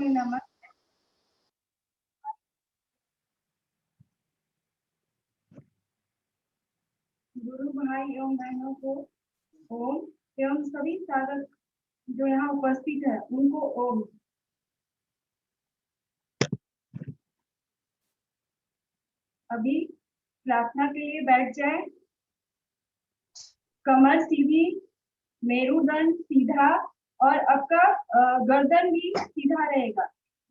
नमः। गुरु भाई एवं बहनों को ओम एवं सभी साधक जो यहाँ उपस्थित है उनको ओम। अभी प्रार्थना के लिए बैठ जाए। कमर सीधी, मेरुदंड सीधा और आपका गर्दन भी सीधा रहेगा।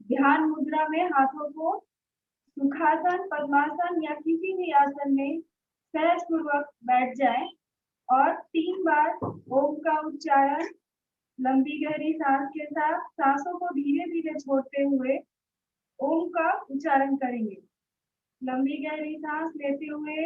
ध्यान मुद्रा में हाथों को सुखासन, पद्मासन या किसी भी आसन में सहज पूर्वक बैठ जाए और 3 बार ओम का उच्चारण लंबी गहरी सांस के साथ सांसों को धीरे धीरे छोड़ते हुए ओम का उच्चारण करेंगे। लंबी गहरी सांस लेते हुए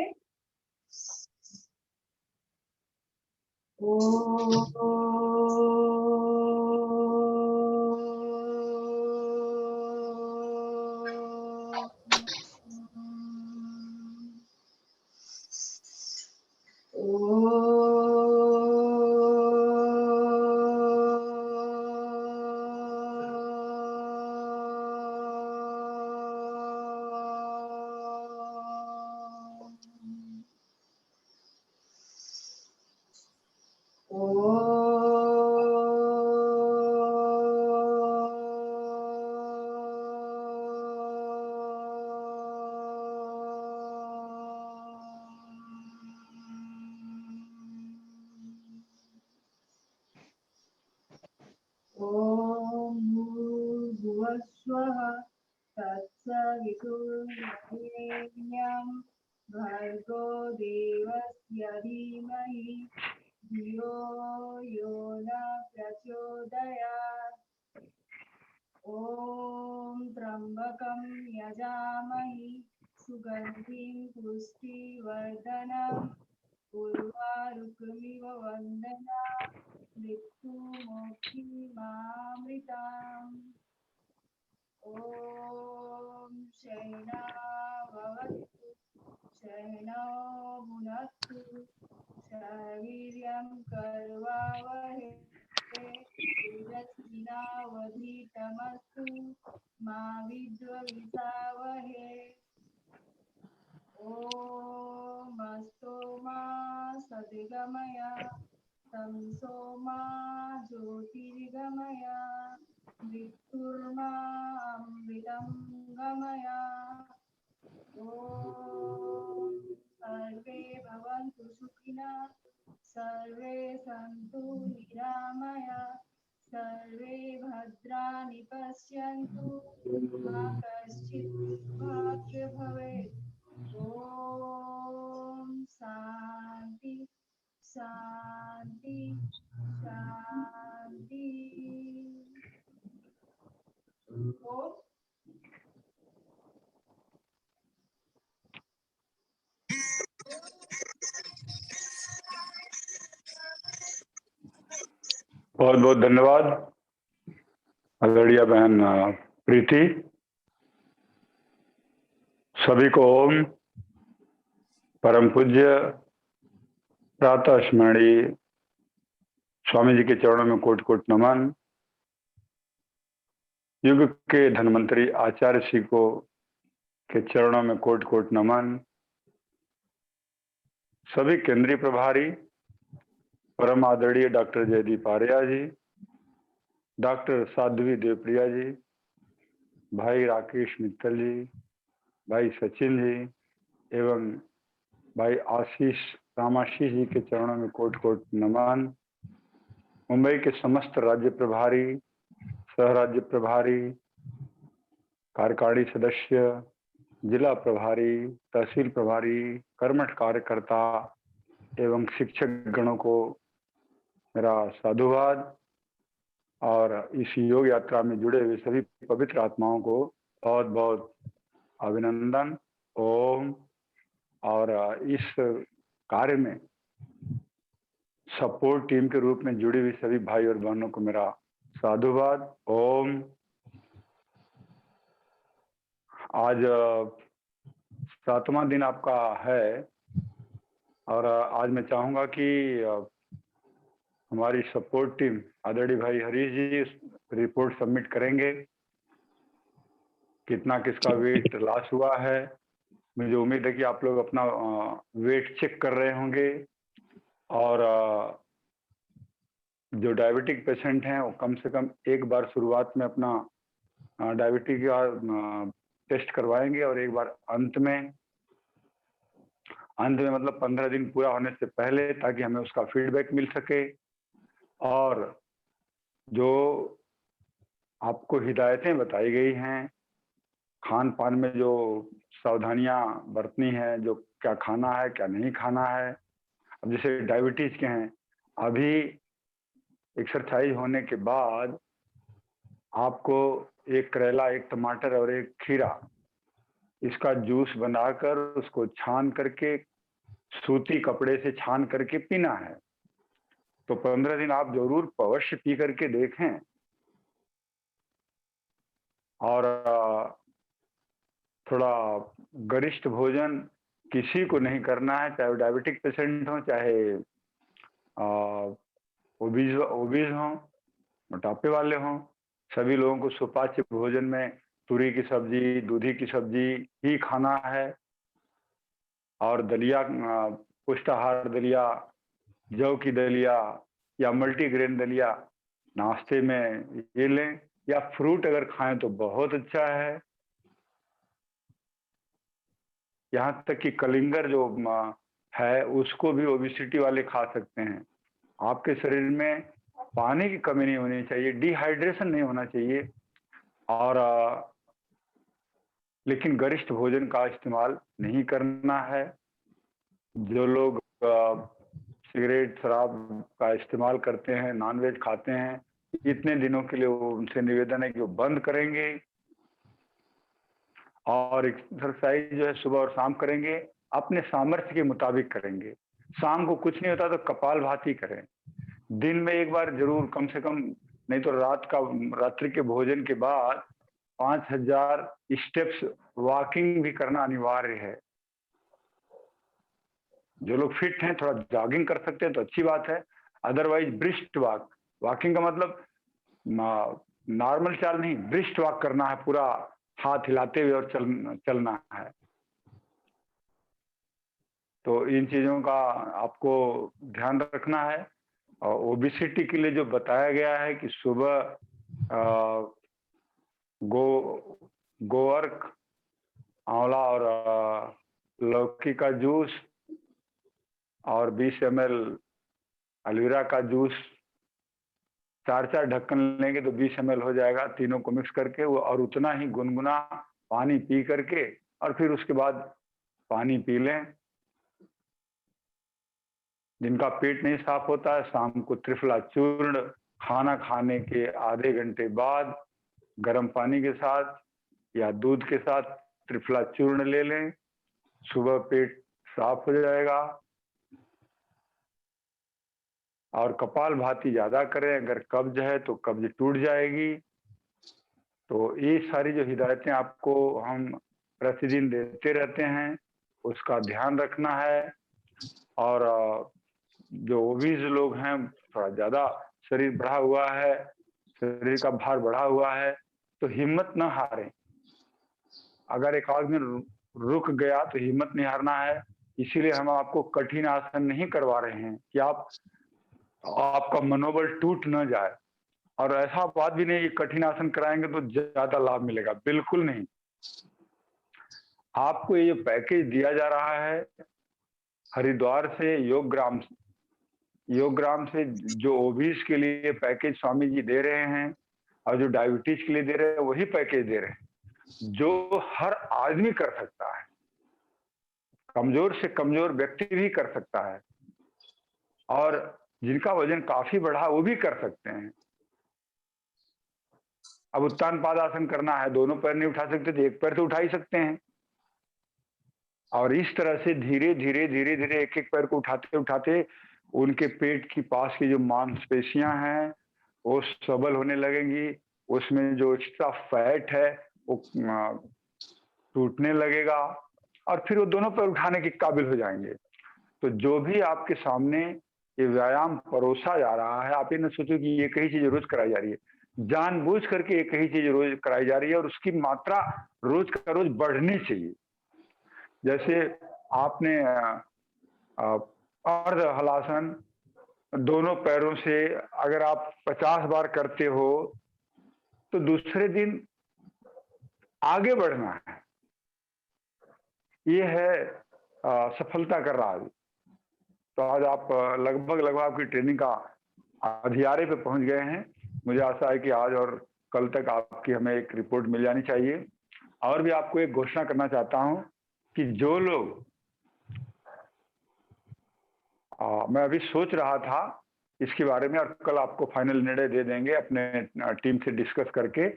ओम भूर्भुवस्वः तत्सवितुर्वरेण्यं भर्गो देवस्य धीमहि धियो यो न प्रचोदयात्। ओम त्र्यंबकं यजामहि सुगंधिं पुष्टिवर्धनम् उर्वारुकमिव वन्दना मृत्युमोक्षिमामृताम्। ओम शयनाववतु शयनो भुनक्तु शवीर्यं कर्वावहै तेजस्विनावधीतमस्तु मा विद्विषावहै। ओम अस्तो मा सद्गमय तमसो मा ज्योतिर्गमय मृत्युर्मा अमृतं गमय। ओम सर्वे भवन्तु सुखिनः सर्वे सन्तु निरामया सर्वे भद्राणि पश्यन्तु मा कश्चित् दुःखात् भवेत्। ओम शांति शांति शांति। ओम बहुत बहुत धन्यवाद आदरणीय बहन प्रीति। सभी को ओम। परम पूज्य प्रातः स्मरणीय स्वामी जी के चरणों में कोटि कोटि नमन। युग के धन्वंतरी आचार्य श्री को के चरणों में कोटि कोटि नमन। सभी केंद्रीय प्रभारी परम आदरणीय डॉक्टर जयदीप आर्या जी, डॉक्टर साध्वी देवप्रिया जी, भाई राकेश मित्तल जी, भाई सचिन जी एवं भाई रामाशीष जी के चरणों में कोटि कोटि नमन। मुंबई के समस्त राज्य प्रभारी, सह राज्य प्रभारी, कार्यकारिणी सदस्य, जिला प्रभारी, तहसील प्रभारी, कर्मठ कार्यकर्ता एवं शिक्षक गणों को मेरा साधुवाद और इस योग यात्रा में जुड़े हुए सभी पवित्र आत्माओं को बहुत बहुत अभिनंदन। ओम। और इस कार्य में सपोर्ट टीम के रूप में जुड़ी हुई सभी भाई और बहनों को मेरा साधुवाद। ओम। आज 7वां दिन आपका है और आज मैं चाहूंगा कि हमारी सपोर्ट टीम आदरणीय भाई हरीश जी रिपोर्ट सबमिट करेंगे कितना किसका वेट लॉस हुआ है। मुझे उम्मीद है कि आप लोग अपना वेट चेक कर रहे होंगे और जो डायबिटिक पेशेंट हैं वो कम से कम एक बार शुरुआत में अपना डायबिटिक का टेस्ट करवाएंगे और एक बार अंत में मतलब 15 दिन पूरा होने से पहले, ताकि हमें उसका फीडबैक मिल सके। और जो आपको हिदायतें बताई गई हैं, खान पान में जो सावधानियां बरतनी है, जो क्या खाना है क्या नहीं खाना है। अब जैसे डायबिटीज के हैं, अभी एक्सरसाइज होने के बाद आपको एक करेला, एक टमाटर और एक खीरा, इसका जूस बनाकर उसको छान करके सूती कपड़े से छान करके पीना है। तो 15 दिन आप जरूर अवश्य पी करके देखें। और थोड़ा गरिष्ठ भोजन किसी को नहीं करना है, चाहे वो डायबिटिक पेशेंट हो, चाहे ओबीज हों, मोटापे वाले हों। सभी लोगों को सुपाच्य भोजन में तुरी की सब्जी, दूधी की सब्जी ही खाना है। और दलिया, पुष्टाहार दलिया, जौ की दलिया या मल्टीग्रेन दलिया नाश्ते में ये लें, या फ्रूट अगर खाएं तो बहुत अच्छा है। यहाँ तक कि कलिंगर जो है उसको भी ओबिसिटी वाले खा सकते हैं। आपके शरीर में पानी की कमी नहीं होनी चाहिए, डिहाइड्रेशन नहीं होना चाहिए। और लेकिन गरिष्ठ भोजन का इस्तेमाल नहीं करना है। जो लोग सिगरेट शराब का इस्तेमाल करते हैं, नॉनवेज खाते हैं, इतने दिनों के लिए उनसे निवेदन है कि वो बंद करेंगे। और एक्सरसाइज जो है सुबह और शाम करेंगे, अपने सामर्थ्य के मुताबिक करेंगे। शाम को कुछ नहीं होता तो कपालभाति करें। दिन में एक बार जरूर, कम से कम, नहीं तो रात्रि के भोजन के बाद 5000 स्टेप्स वॉकिंग भी करना अनिवार्य है। जो लोग फिट हैं थोड़ा जॉगिंग कर सकते हैं तो अच्छी बात है। अदरवाइज ब्रिस्क वॉक, वॉकिंग का मतलब नॉर्मल चाल नहीं, ब्रिस्क वॉक करना है, पूरा हाथ हिलाते हुए और चलना है। तो इन चीजों का आपको ध्यान रखना है। और ओबिसिटी के लिए जो बताया गया है कि सुबह गोवर्क, आंवला और लौकी का जूस और 20 ml एलोवेरा का जूस, 4 ढक्कन लेंगे तो 20 ml हो जाएगा। तीनों को मिक्स करके वो, और उतना ही गुनगुना पानी पी करके, और फिर उसके बाद पानी पी लें। जिनका पेट नहीं साफ होता है, शाम को त्रिफला चूर्ण खाना खाने के आधे घंटे बाद गर्म पानी के साथ या दूध के साथ त्रिफला चूर्ण ले लें। सुबह पेट साफ हो जाएगा। और कपालभाति ज्यादा करें, अगर कब्ज है तो कब्ज टूट जाएगी। तो ये सारी जो हिदायतें आपको हम प्रतिदिन देते रहते हैं, उसका ध्यान रखना है। और जो ओबीज लोग हैं, थोड़ा ज्यादा शरीर बढ़ा हुआ है, शरीर का भार बढ़ा हुआ है, तो हिम्मत न हारें। अगर एक आध दिन रुक गया तो हिम्मत नहीं हारना है। इसीलिए हम आपको कठिन आसन नहीं करवा रहे हैं कि आपका मनोबल टूट न जाए। और ऐसा बात भी नहीं, कठिन आसन कराएंगे तो ज्यादा लाभ मिलेगा, बिल्कुल नहीं। आपको ये पैकेज दिया जा रहा है हरिद्वार से, योगग्राम से, जो ओबीज के लिए पैकेज स्वामी जी दे रहे हैं और जो डायबिटीज के लिए दे रहे हैं, वही पैकेज दे रहे हैं जो हर आदमी कर सकता है। कमजोर से कमजोर व्यक्ति भी कर सकता है, और जिनका वजन काफी बढ़ा वो भी कर सकते हैं। अब उत्तान पादासन करना है, दोनों पैर नहीं उठा सकते तो एक पैर तो उठा ही सकते हैं। और इस तरह से धीरे धीरे धीरे धीरे एक एक पैर को उठाते उठाते उनके पेट की पास की जो मांसपेशियां हैं वो सबल होने लगेंगी। उसमें जो एक्स्ट्रा फैट है वो टूटने लगेगा, और फिर वो दोनों पैर उठाने के काबिल हो जाएंगे। तो जो भी आपके सामने ये व्यायाम परोसा जा रहा है, आप ये न सोचो कि ये कई चीज रोज कराई जा रही है। जानबूझ करके एक ही चीज रोज कराई जा रही है और उसकी मात्रा रोज का रोज बढ़नी चाहिए। जैसे आपने अर्ध हलासन दोनों पैरों से अगर आप 50 बार करते हो तो दूसरे दिन आगे बढ़ना है। ये है सफलता का राज। तो आज आप लगभग आपकी ट्रेनिंग का अधियारे पे पहुंच गए हैं। मुझे आशा है कि आज और कल तक आपकी हमें एक रिपोर्ट मिल जानी चाहिए। और भी आपको एक घोषणा करना चाहता हूं कि जो लोग मैं अभी सोच रहा था इसके बारे में और कल आपको फाइनल निर्णय दे देंगे अपने टीम से डिस्कस करके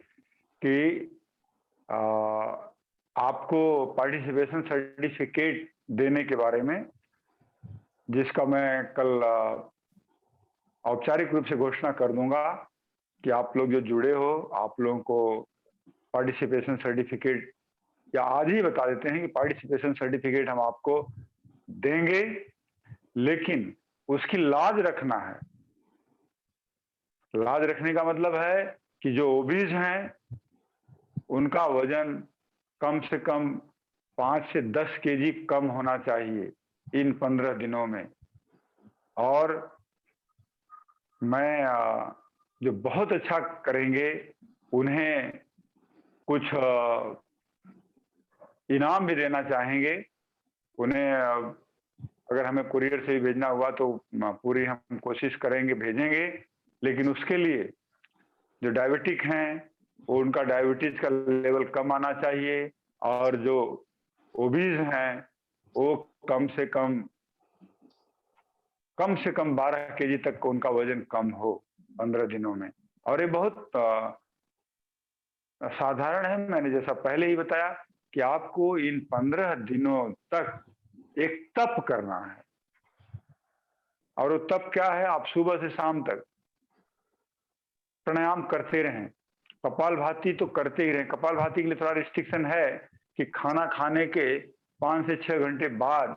कि आपको पार्टिसिपेशन सर्टिफिकेट देने के बारे में, जिसका मैं कल औपचारिक रूप से घोषणा कर दूंगा कि आप लोग जो जुड़े हो आप लोगों को पार्टिसिपेशन सर्टिफिकेट, या आज ही बता देते हैं कि पार्टिसिपेशन सर्टिफिकेट हम आपको देंगे, लेकिन उसकी लाज रखना है। लाज रखने का मतलब है कि जो ओबीज हैं उनका वजन कम से कम 5 से 10 केजी कम होना चाहिए इन 15 दिनों में। और मैं जो बहुत अच्छा करेंगे उन्हें कुछ इनाम भी देना चाहेंगे। उन्हें अगर हमें कुरियर से ही भेजना हुआ तो पूरी हम कोशिश करेंगे, भेजेंगे। लेकिन उसके लिए जो डायबिटिक हैं वो उनका डायबिटीज का लेवल कम आना चाहिए और जो ओबीज हैं वो कम से कम 12 केजी तक उनका वजन कम हो 15 दिनों में। और ये बहुत साधारण है। मैंने जैसा पहले ही बताया कि आपको इन 15 दिनों तक एक तप करना है। और वो तप क्या है? आप सुबह से शाम तक प्राणायाम करते रहें। कपालभाति तो करते ही रहें। कपालभाति के लिए थोड़ा रिस्ट्रिक्शन है कि खाना खाने के 5 से 6 घंटे बाद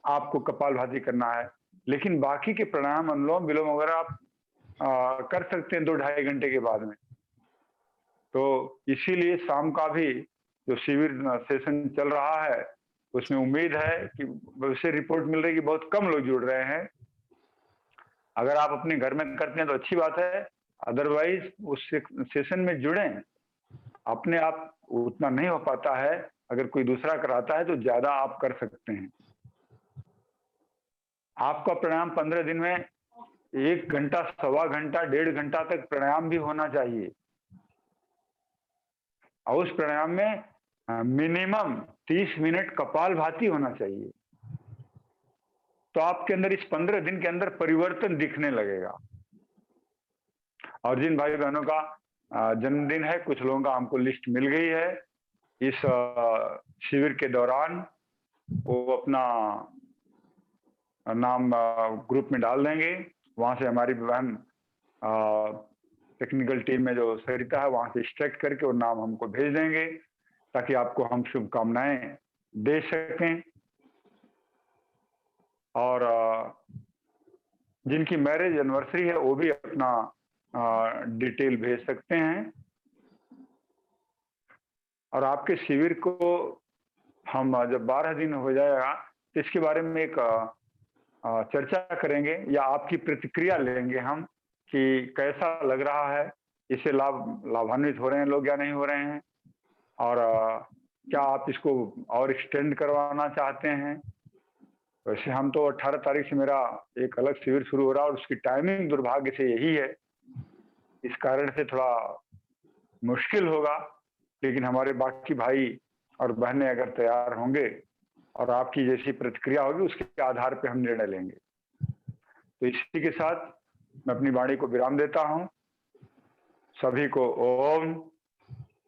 आपको कपालभाति करना है, लेकिन बाकी के प्राणायाम, अनुलोम विलोम वगैरह आप कर सकते हैं 2-2.5 घंटे के बाद में। तो इसीलिए शाम का भी जो शिविर सेशन चल रहा है उसमें उम्मीद है कि उससे रिपोर्ट मिल रही है कि बहुत कम लोग जुड़ रहे हैं। अगर आप अपने घर में करते हैं तो अच्छी बात है, अदरवाइज उस सेशन में जुड़ें। अपने आप उतना नहीं हो पाता है, अगर कोई दूसरा कराता है तो ज्यादा आप कर सकते हैं। आपका प्राणायाम 15 दिन में 1 घंटा, सवा घंटा, 1.5 घंटा तक प्राणायाम भी होना चाहिए। और उस प्राणायाम में मिनिमम 30 मिनट कपालभाति होना चाहिए। तो आपके अंदर इस 15 दिन के अंदर परिवर्तन दिखने लगेगा। और जिन भाई बहनों का जन्मदिन है, कुछ लोगों का हमको लिस्ट मिल गई है, इस शिविर के दौरान वो अपना नाम ग्रुप में डाल देंगे। वहां से हमारी बहन टेक्निकल टीम में जो सरिता है वहां से एक्सट्रैक्ट करके वो नाम हमको भेज देंगे ताकि आपको हम शुभकामनाएं दे सकें। और जिनकी मैरिज एनिवर्सरी है वो भी अपना डिटेल भेज सकते हैं। और आपके शिविर को हम जब 12 दिन हो जाएगा तो इसके बारे में एक चर्चा करेंगे या आपकी प्रतिक्रिया लेंगे हम कि कैसा लग रहा है, इससे लाभान्वित हो रहे हैं लोग या नहीं हो रहे हैं, और क्या आप इसको और एक्सटेंड करवाना चाहते हैं। वैसे हम तो 18 तारीख से मेरा एक अलग शिविर शुरू हो रहा है और उसकी टाइमिंग दुर्भाग्य से यही है, इस कारण से थोड़ा मुश्किल होगा। लेकिन हमारे बाकी भाई और बहनें अगर तैयार होंगे और आपकी जैसी प्रतिक्रिया होगी उसके आधार पर हम निर्णय लेंगे। तो इसी के साथ मैं अपनी वाणी को विराम देता हूं। सभी को ओम।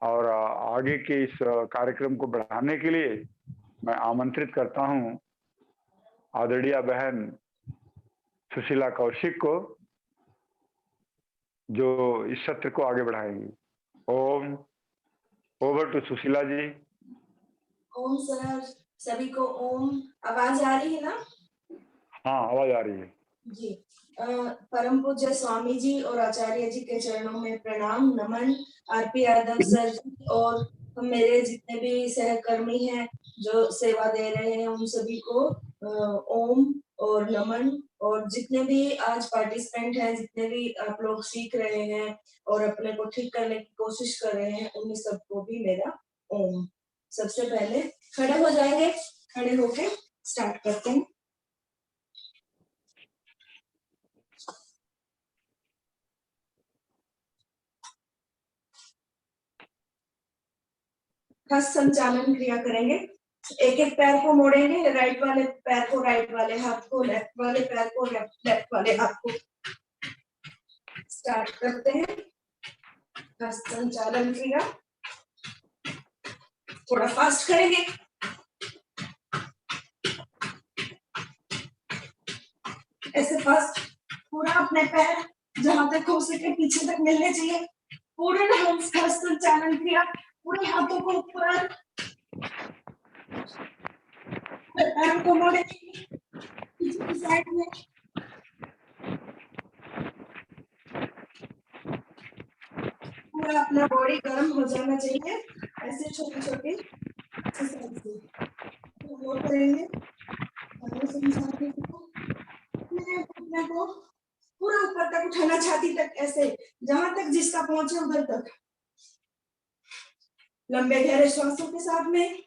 और आगे के इस कार्यक्रम को बढ़ाने के लिए मैं आमंत्रित करता हूं आदरणीय बहन सुशीला कौशिक को, जो इस सत्र को आगे बढ़ाएंगी। ओम। Over to Sushila ji. ओम सर, सभी को ओम। आवाज आ रही है ना? हाँ, आवाज आ रही है। जी परम पूज्य स्वामी जी और आचार्य जी के चरणों में प्रणाम नमन। आरपी यादव सर जी और मेरे जितने भी सहकर्मी हैं जो सेवा दे रहे हैं उन सभी को ओम और नमन। और जितने भी आज पार्टिसिपेंट हैं, जितने भी आप लोग सीख रहे हैं और अपने को ठीक करने की कोशिश कर रहे हैं, उन सबको भी मेरा ओम। सबसे पहले खड़े हो जाएंगे, खड़े होके स्टार्ट करते हैं। हस्त संचालन क्रिया करेंगे। एक एक पैर को मोड़ेंगे, राइट वाले पैर को राइट वाले हाथ को, लेफ्ट वाले पैर को लेफ्ट वाले हाथ को। स्टार्ट करते हैं हस्त संचालन क्रिया। थोड़ा फास्ट करेंगे। ऐसे फास्ट पूरा अपने पैर जहां तक हो सके पीछे तक मिलने चाहिए। पूरे हस्त संचालन क्रिया, पूरे हाथों को ऊपर, पैरों को मोड़े पीछे की साइड में। पूरा अपना बॉडी गर्म हो जाना चाहिए। ऐसे छोटी छोटी एक्सरसाइज वो करेंगे। अपने को पूरा ऊपर तक उठाना, छाती तक, ऐसे जहां तक जिसका पहुंचे उधर तक। लंबे गहरे श्वासों के साथ में।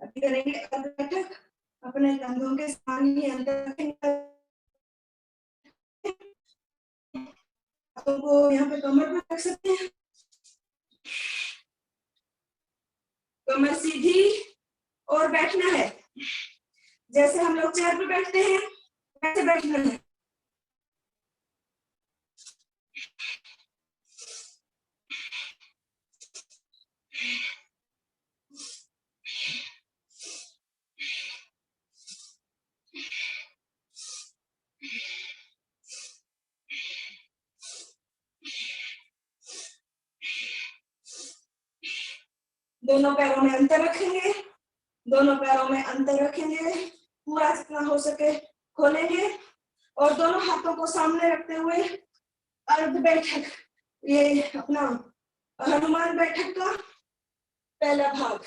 अभी करेंगे बैठक। अपने कंधों के सामने अंदर को यहाँ पे कमर पर रख सकते हैं। कमर सीधी और बैठना है जैसे हम लोग चेयर पे बैठते हैं वैसे बैठना है। दोनों पैरों में अंतर रखेंगे, दोनों पैरों में अंतर रखेंगे, पूरा जितना हो सके खोलेंगे और दोनों हाथों को सामने रखते हुए अर्ध बैठक, ये अपना हनुमान बैठक का पहला भाग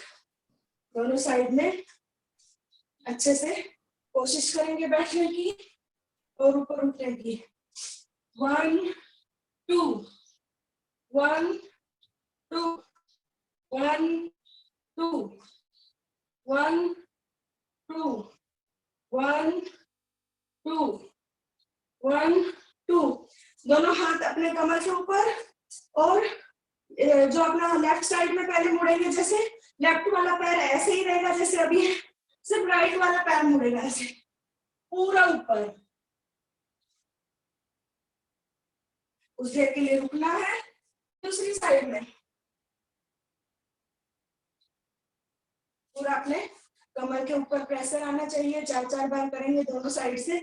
दोनों साइड में अच्छे से कोशिश करेंगे बैठने की और ऊपर उठने की। 1 2 1 2 1 2 1 2 1 2 1 2। दोनों हाथ अपने कमर के ऊपर और जो अपना लेफ्ट साइड में पहले मुड़ेंगे, जैसे लेफ्ट वाला पैर ऐसे ही रहेगा जैसे अभी है, सिर्फ राइट वाला पैर मुड़ेगा ऐसे पूरा ऊपर। उस देर के लिए रुकना है। दूसरी साइड में पूरा अपने कमर के ऊपर प्रेशर आना चाहिए। 4-4 बार करेंगे दोनों साइड से।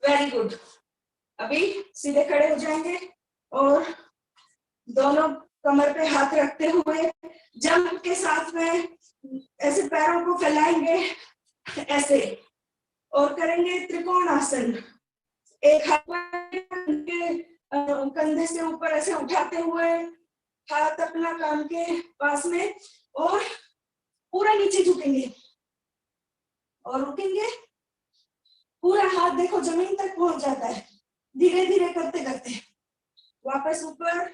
Very good. अभी सीधे खड़े हो जाएंगे और दोनों कमर पे हाथ रखते हुए जंप के साथ में ऐसे पैरों को फैलाएंगे ऐसे और करेंगे त्रिकोण आसन। एक हाथ के कंधे से ऊपर ऐसे उठाते हुए हाथ अपना कान के पास में और पूरा नीचे झुकेंगे और रुकेंगे। पूरा हाथ देखो जमीन तक पहुंच जाता है। धीरे धीरे करते करते वापस ऊपर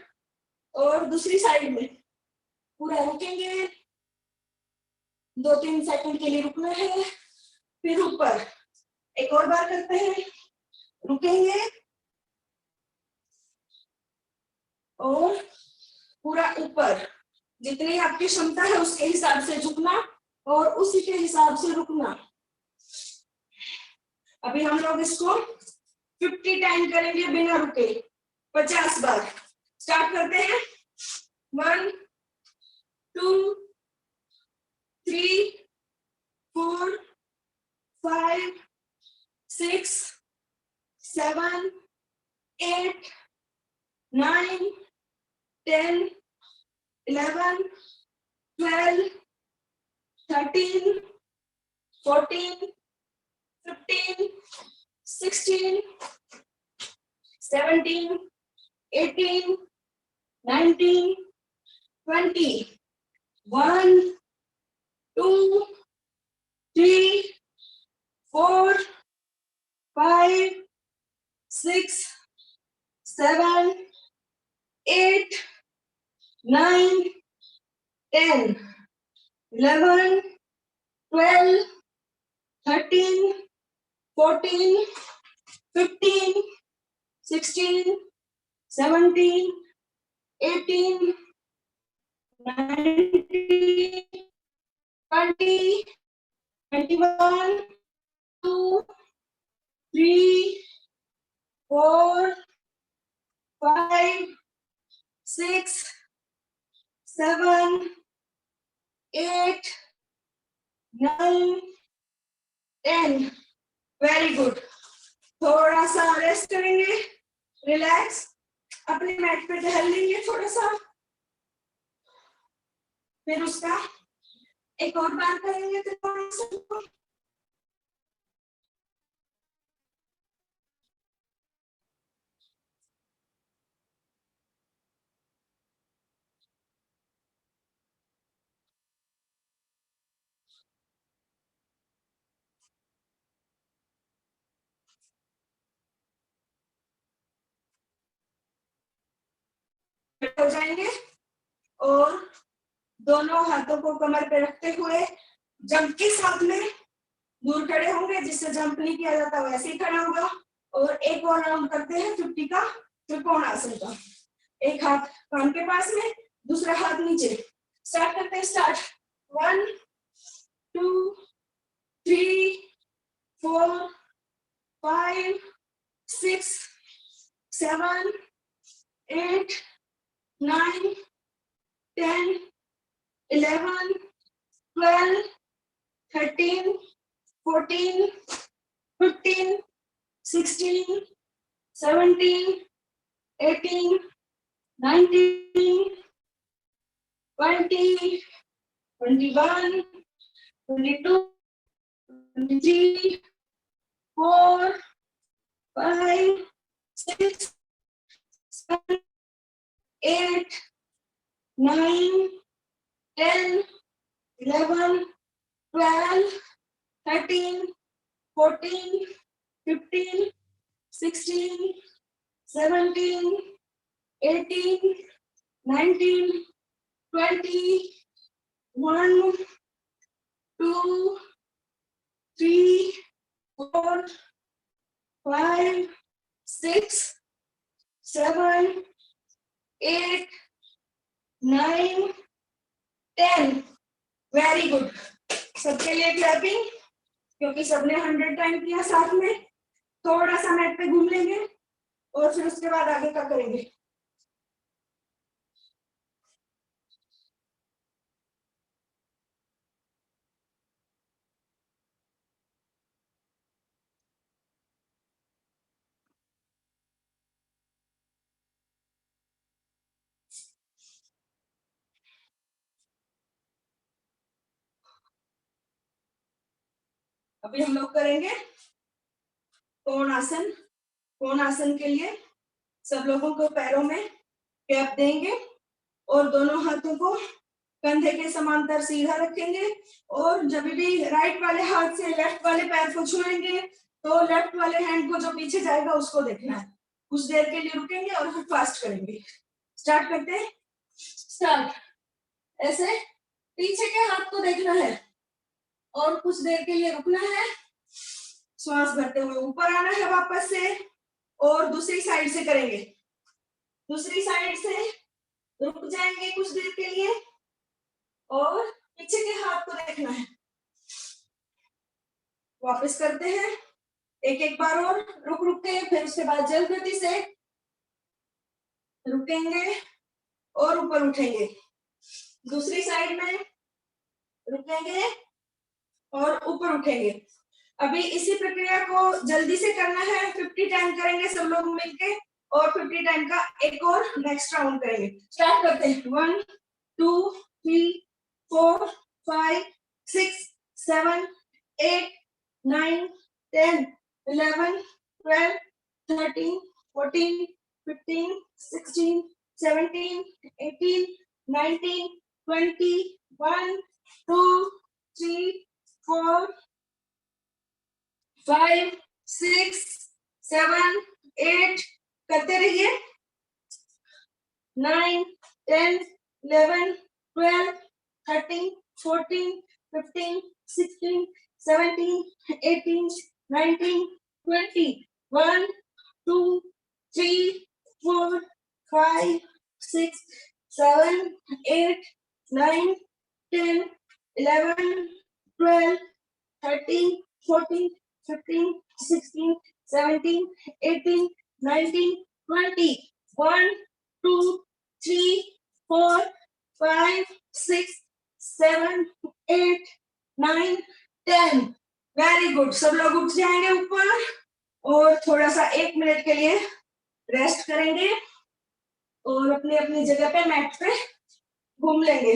और दूसरी साइड में पूरा रुकेंगे। 2-3 सेकंड के लिए रुकना है, फिर ऊपर एक और बार करते हैं, रुकेंगे और पूरा ऊपर आपकी क्षमता है उसके हिसाब से झुकना और उसी के हिसाब से रुकना। अभी हम लोग इसको 50 टाइम करेंगे बिना रुके, 50 बार। स्टार्ट करते हैं। 1 2 3 4 5 6 7 8 9 10 11 12 13 14 15 16 17 18 19 20 1 2 3 4 5 6 7 8 9 10 11 12 13 14 15 16 17 18 19 20 21 2 3 4 5 6 7 8 9 10। Very good. थोड़ा सा रेस्ट करेंगे, रिलैक्स, अपने मैट पे टहल लेंगे थोड़ा सा, फिर उसका एक और बार करेंगे त्रिकोणासन को। हो जाएंगे और दोनों हाथों को कमर पे रखते हुए जंप के साथ में दूर खड़े होंगे, जिससे जंप नहीं किया जाता वैसे ही खड़ा होगा। और एक और राउंड करते हैं 50 का त्रिकोणासन का। एक हाथ कान के पास में, दूसरा हाथ नीचे। स्टार्ट करते हैं। स्टार्ट। 1 2 3 4 5 6 7 8 9 10 11 12 13 14 15 16 17 18 19 20 21 22 23 4 5 6 7 8 9 10 11 12 13 14 15 16 17 18 19 20 1 2 3 4 5 6 7 8 9 10। Very good. सबके लिए क्लैपिंग, क्योंकि सबने 100 टाइम किया साथ में। थोड़ा सा मैट पे घूम लेंगे और फिर उसके बाद आगे का करेंगे। अभी हम लोग करेंगे कोणासन। कोणासन के लिए सब लोगों को पैरों में कैप देंगे और दोनों हाथों को कंधे के समांतर सीधा रखेंगे। और जब भी राइट वाले हाथ से लेफ्ट वाले पैर को छुएंगे तो लेफ्ट वाले हैंड को जो पीछे जाएगा उसको देखना है। कुछ देर के लिए रुकेंगे और फिर फास्ट करेंगे। स्टार्ट करते हैं। स्टार्ट। ऐसे पीछे के हाथ को देखना है और कुछ देर के लिए रुकना है। श्वास भरते हुए ऊपर आना है वापस से और दूसरी साइड से करेंगे। दूसरी साइड से रुक जाएंगे कुछ देर के लिए और पीछे के हाथ को देखना है। वापस करते हैं एक एक बार और रुक रुक के, फिर उसके बाद जल्द गति से रुकेंगे और ऊपर उठेंगे। दूसरी साइड में रुकेंगे और ऊपर उठेंगे। अभी इसी प्रक्रिया को जल्दी से करना है, 50 टाइम करेंगे सब लोग मिलके और 50 टाइम का एक और नेक्स्ट राउंड करेंगे। स्टार्ट करते हैं। 1 2 3 4 5 6 7 8 9 10 11 12 13 14 15 16 17 18 19 20 1 2 3 4 5 6 7 8 करते रहिए। 9 10 11 12 13 14 15 16 17 18 19 20 1 2 3 4 5 6 7 8 9 10 11 12 13 14 15 16 17 18 19 20 1 2 3 4 5 6 7 8 9 10। Very good. सब लोग उठ जाएंगे ऊपर और थोड़ा सा 1 मिनट के लिए रेस्ट करेंगे और अपनी अपनी जगह पे मैट पे घूम लेंगे।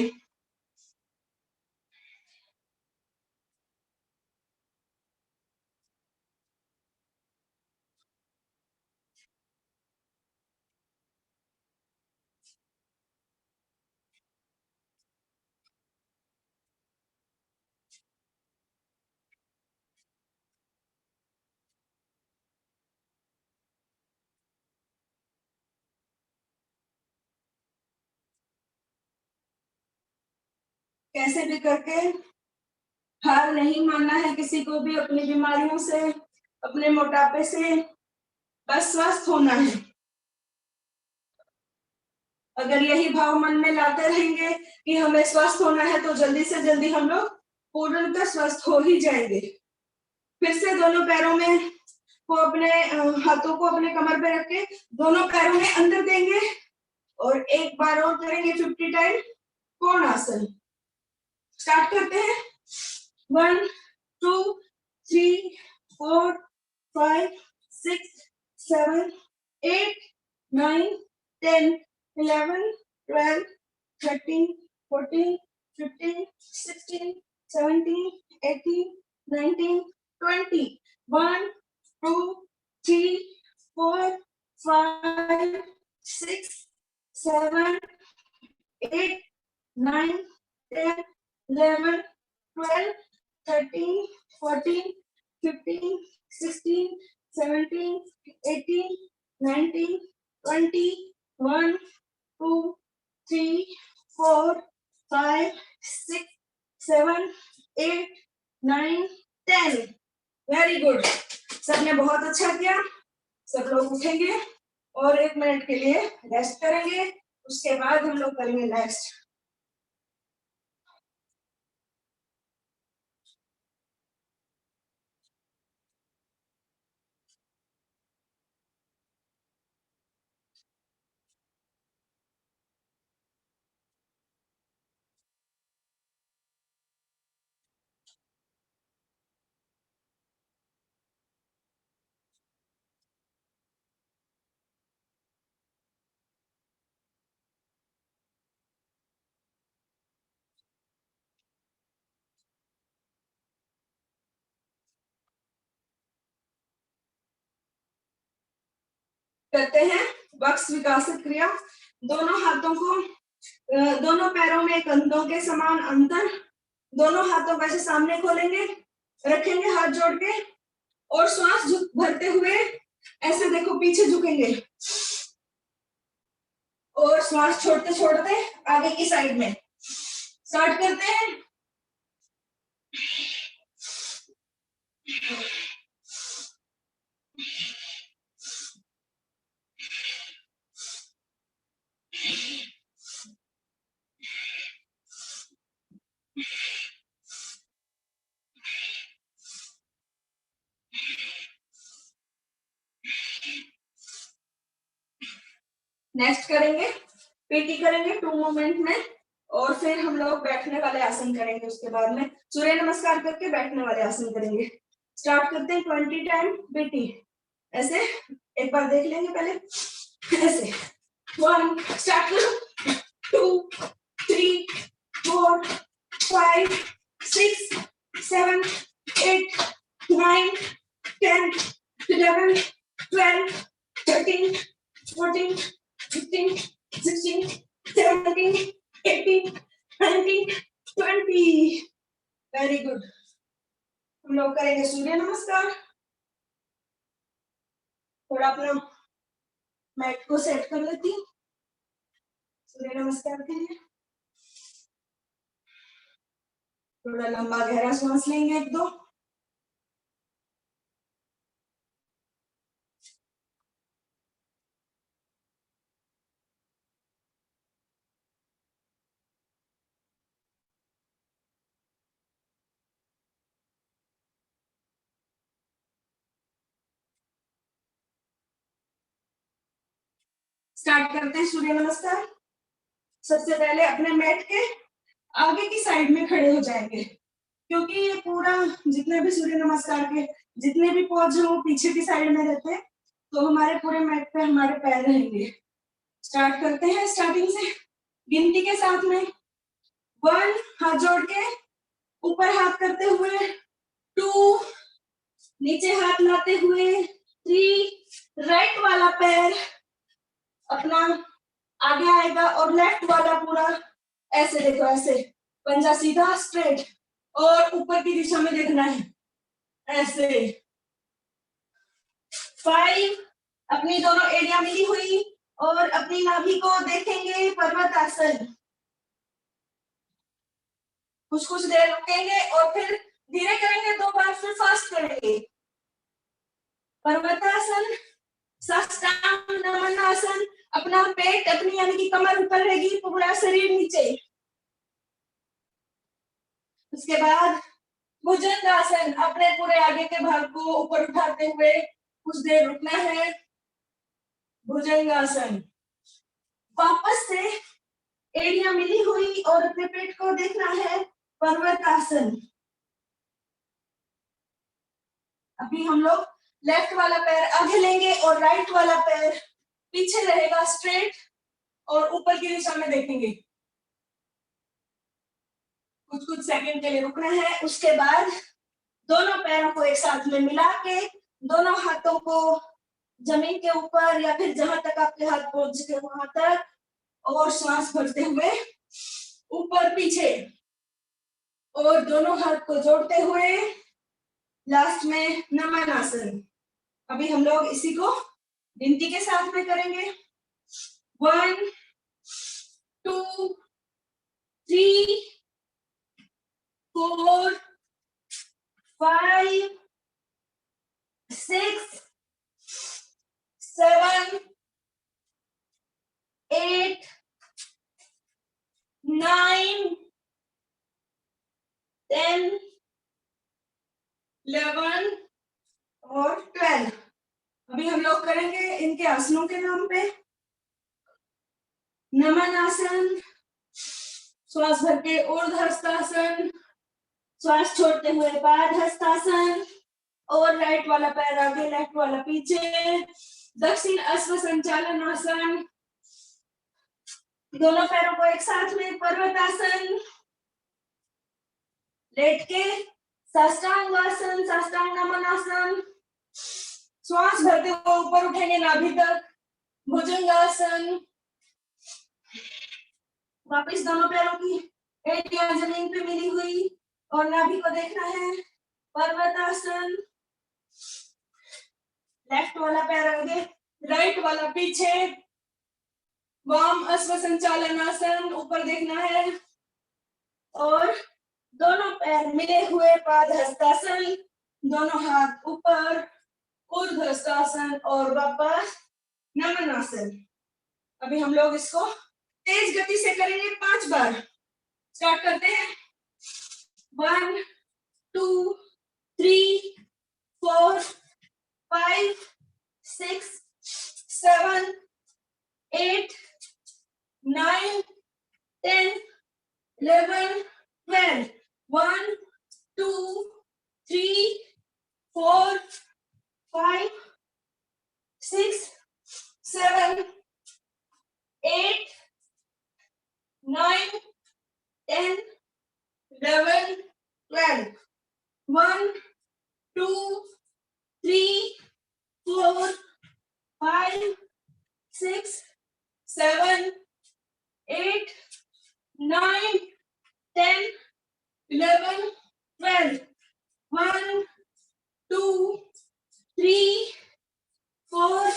कैसे भी करके हार नहीं मानना है किसी को भी, अपनी बीमारियों से, अपने मोटापे से, बस स्वस्थ होना है। अगर यही भाव मन में लाते रहेंगे कि हमें स्वस्थ होना है तो जल्दी से जल्दी हम लोग पूर्णतः स्वस्थ हो ही जाएंगे। फिर से दोनों पैरों में को अपने हाथों को अपने कमर पे रख के दोनों पैरों में अंदर देंगे और एक बार और करेंगे 50 टाइम कोणासन। स्टार्ट करते हैं। 1 2 3 4 5 6 7 8 9 10 11 12 13 14 15 16 17 18 19 20 1 2 3 4 5 6 7 8 9 10 11 12 13 14 15 16 17 18 19 20 1 2 3 4 5 6 7 8 9 10। Very good. सबने बहुत अच्छा किया। सब लोग उठेंगे और 1 मिनट के लिए रेस्ट करेंगे, उसके बाद हम लोग करेंगे नेक्स्ट। करते हैं वक्स विकासित क्रिया। दोनों हाथों को दोनों पैरों में कंधों के समान अंतर, दोनों हाथों को ऐसे सामने खोलेंगे, रखेंगे हाथ जोड़ के और श्वास भरते हुए ऐसे देखो पीछे झुकेंगे और श्वास छोड़ते छोड़ते आगे की साइड में। स्टार्ट करते हैं। नेक्स्ट करेंगे पीटी करेंगे 2 मोमेंट में, और फिर हम लोग बैठने वाले आसन करेंगे। उसके बाद में सूर्य नमस्कार करके बैठने वाले आसन करेंगे। स्टार्ट करते हैं 20 टाइम पीटी। ऐसे एक बार देख लेंगे पहले, ऐसे 1 स्टार्ट करो, 2 3 4 5 6 7 8 9 10 11 12 13 14 15 16 17 18 19 20। Very good. हम लोग करेंगे सूर्य नमस्कार। थोड़ा अपना मैट को सेट कर लेती हूँ सूर्य नमस्कार के लिए। थोड़ा लंबा गहरा सांस लेंगे 1-2। स्टार्ट करते हैं सूर्य नमस्कार। सबसे पहले अपने मैट के आगे की साइड में खड़े हो जाएंगे, क्योंकि ये पूरा जितने भी सूर्य नमस्कार के जितने भी पोज हैं वो पीछे की साइड में रहते हैं, तो हमारे पूरे मैट पे हमारे पैर रहेंगे। स्टार्ट करते हैं स्टार्टिंग से गिनती के साथ में। 1 हाथ जोड़ के ऊपर हाथ करते हुए, 2 नीचे हाथ लाते हुए, 3 राइट वाला पैर अपना आगे आएगा और लेफ्ट वाला पूरा ऐसे देखो, ऐसे पंजा सीधा स्ट्रेट और ऊपर की दिशा में देखना है ऐसे। 5 अपनी दोनों एड़ियां मिली हुई और अपनी नाभि को देखेंगे, पर्वत आसन। कुछ कुछ देर रुकेंगे और फिर धीरे करेंगे, 2 बार फिर फास्ट करेंगे। पर्वतासन, साष्टांग नमनासन। अपना पेट अपनी यानी कि कमर ऊपर रहेगी, पूरा शरीर नीचे। उसके बाद भुजंगासन, अपने पूरे आगे के भाग को ऊपर उठाते हुए कुछ देर रुकना है, भुजंगासन। वापस से एड़ियां मिली हुई और अपने पेट को देखना है, पर्वतासन। अभी हम लोग लेफ्ट वाला पैर आगे लेंगे और राइट वाला पैर पीछे रहेगा स्ट्रेट और ऊपर की दिशा में देखेंगे। कुछ कुछ सेकंड के लिए रुकना है। उसके बाद दोनों पैरों को एक साथ में मिला के दोनों हाथों को जमीन के ऊपर या फिर जहां तक आपके हाथ पहुंच सके वहां तक, और श्वास भरते हुए ऊपर पीछे, और दोनों हाथ को जोड़ते हुए लास्ट में नमन आसन। अभी हम लोग इसी को गिनती के साथ में करेंगे। 1 2 3 4 5 6 7 8 9 10 11 और 12। अभी हम लोग करेंगे इनके आसनों के नाम पे। नमन आसन, श्वास भर के ऊर्ध्वहस्तासन, श्वास छोड़ते हुए पादहस्तासन, और राइट वाला पैर आगे लेफ्ट वाला पीछे, दक्षिण अश्व संचालन आसन। दोनों पैरों को एक साथ में पर्वतासन, लेट के साष्टांग आसन, साष्टांग नमनासन। श्वास भरते हुए ऊपर उठेंगे नाभि तक, भुजंगासन। वापस दोनों पैरों की एड़ियां जमीन पे मिली हुई और नाभि को देखना है, पर्वतासन। लेफ्ट वाला पैर आगे, राइट वाला पीछे, वाम अश्व संचालन आसन, ऊपर देखना है, और दोनों पैर मिले हुए पादहस्तासन, दोनों हाथ ऊपर, ऊर्ध्वहस्तासन और वापस नमन आसन। अभी हम लोग इसको तेज गति से करेंगे 5 बार। स्टार्ट करते हैं। 1 2 3 4 5 6 7 8, 9, 10, 11, 12. 1, 2, 3, 4, 5, 6, 7, 8, 9, 10, 11, 12. 1, 2, 3, 4, 5, 6, 7, 8, 9, 10, 11, 12. 1, 2, 3, 4,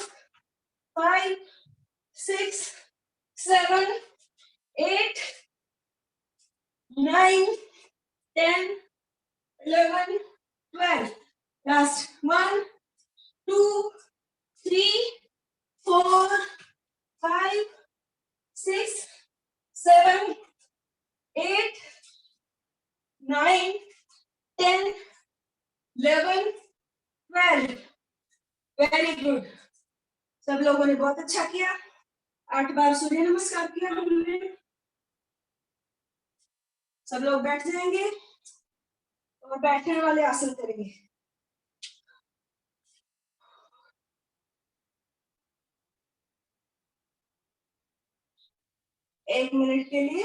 5, 6, 7, 8, 9, 10, 11, 12. Last. 1, 2, 3, 4, 5, 6, 7, 8, 9, 10, 11, 12. Very good. सब लोगों ने बहुत अच्छा किया. 8 बार सूर्य नमस्कार किया हमने. सब लोग बैठ जाएंगे और बैठने वाले आसन करेंगे. एक मिनट के लिए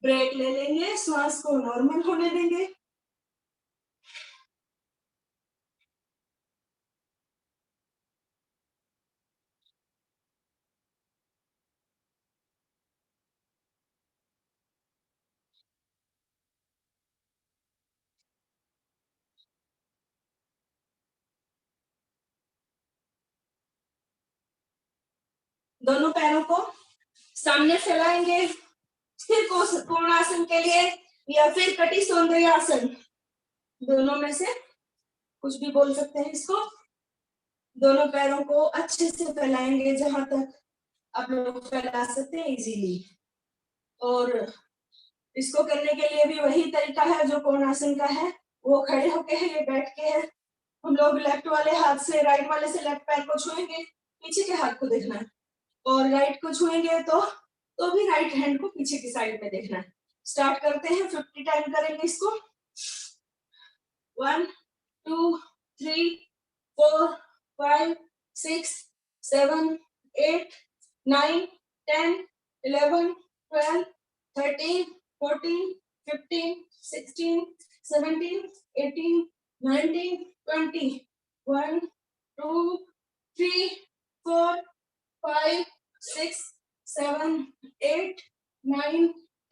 ब्रेक ले लेंगे. श्वास को नॉर्मल होने देंगे. दोनों पैरों को सामने फैलाएंगे. स्थिर कोणासन के लिए या फिर कटी सौंदर्य आसन, दोनों में से कुछ भी बोल सकते हैं इसको. दोनों पैरों को अच्छे से फैलाएंगे जहां तक आप लोग फैला सकते हैं इजीली. और इसको करने के लिए भी वही तरीका है जो कोणासन का है. वो खड़े होके है, ये बैठ के है. हम लोग लेफ्ट वाले हाथ से राइट वाले से लेफ्ट पैर को छुएंगे. पीछे के हाथ को देखना है. और राइट को छुएंगे तो भी राइट हैंड को पीछे की साइड में देखना है. स्टार्ट करते हैं. 50 टाइम करेंगे इसको. 1, 2, 3, 4, 5, 6, 7, 8, 9, 10, 11, 12, 13, 14, 15, 16, 17, 18, 19, 20. 1, 2, 3, 4, 5, 6, 7, 8, 9,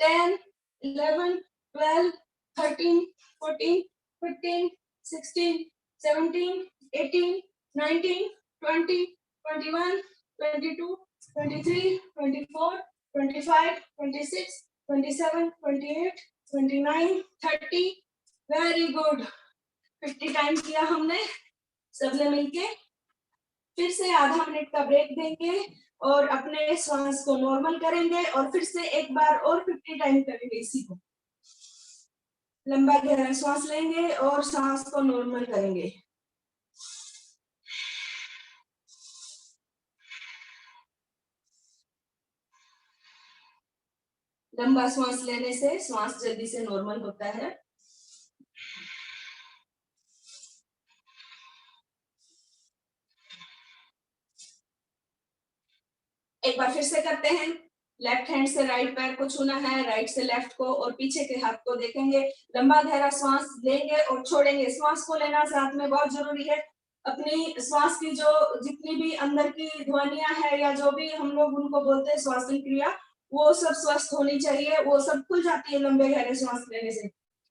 10, 11, 12, 13, 14, 15, 16, 17, 18, 19, 20, 21, 22, 23, 24, 25, 26, 27, 28, 29, 30. Very good. 50 टाइम किया हमने सबने मिलके. फिर से आधा मिनट का ब्रेक देंगे और अपने श्वास को नॉर्मल करेंगे और फिर से एक बार और 50 टाइम करेंगे इसी को. लंबा गहरा श्वास लेंगे और सांस को नॉर्मल करेंगे. लंबा श्वास लेने से श्वास जल्दी से नॉर्मल होता है. एक बार फिर से करते हैं. लेफ्ट हैंड से राइट पैर को छूना है, राइट से लेफ्ट को, और पीछे के हाथ को देखेंगे. लंबा गहरा श्वास लेंगे और छोड़ेंगे. श्वास को लेना साथ में बहुत जरूरी है. अपनी श्वास की जो जितनी भी अंदर की ध्वनियां है या जो भी हम लोग उनको बोलते हैं श्वासन क्रिया, वो सब स्वस्थ होनी चाहिए. वो सब खुल जाती है लंबे गहरे श्वास लेने से.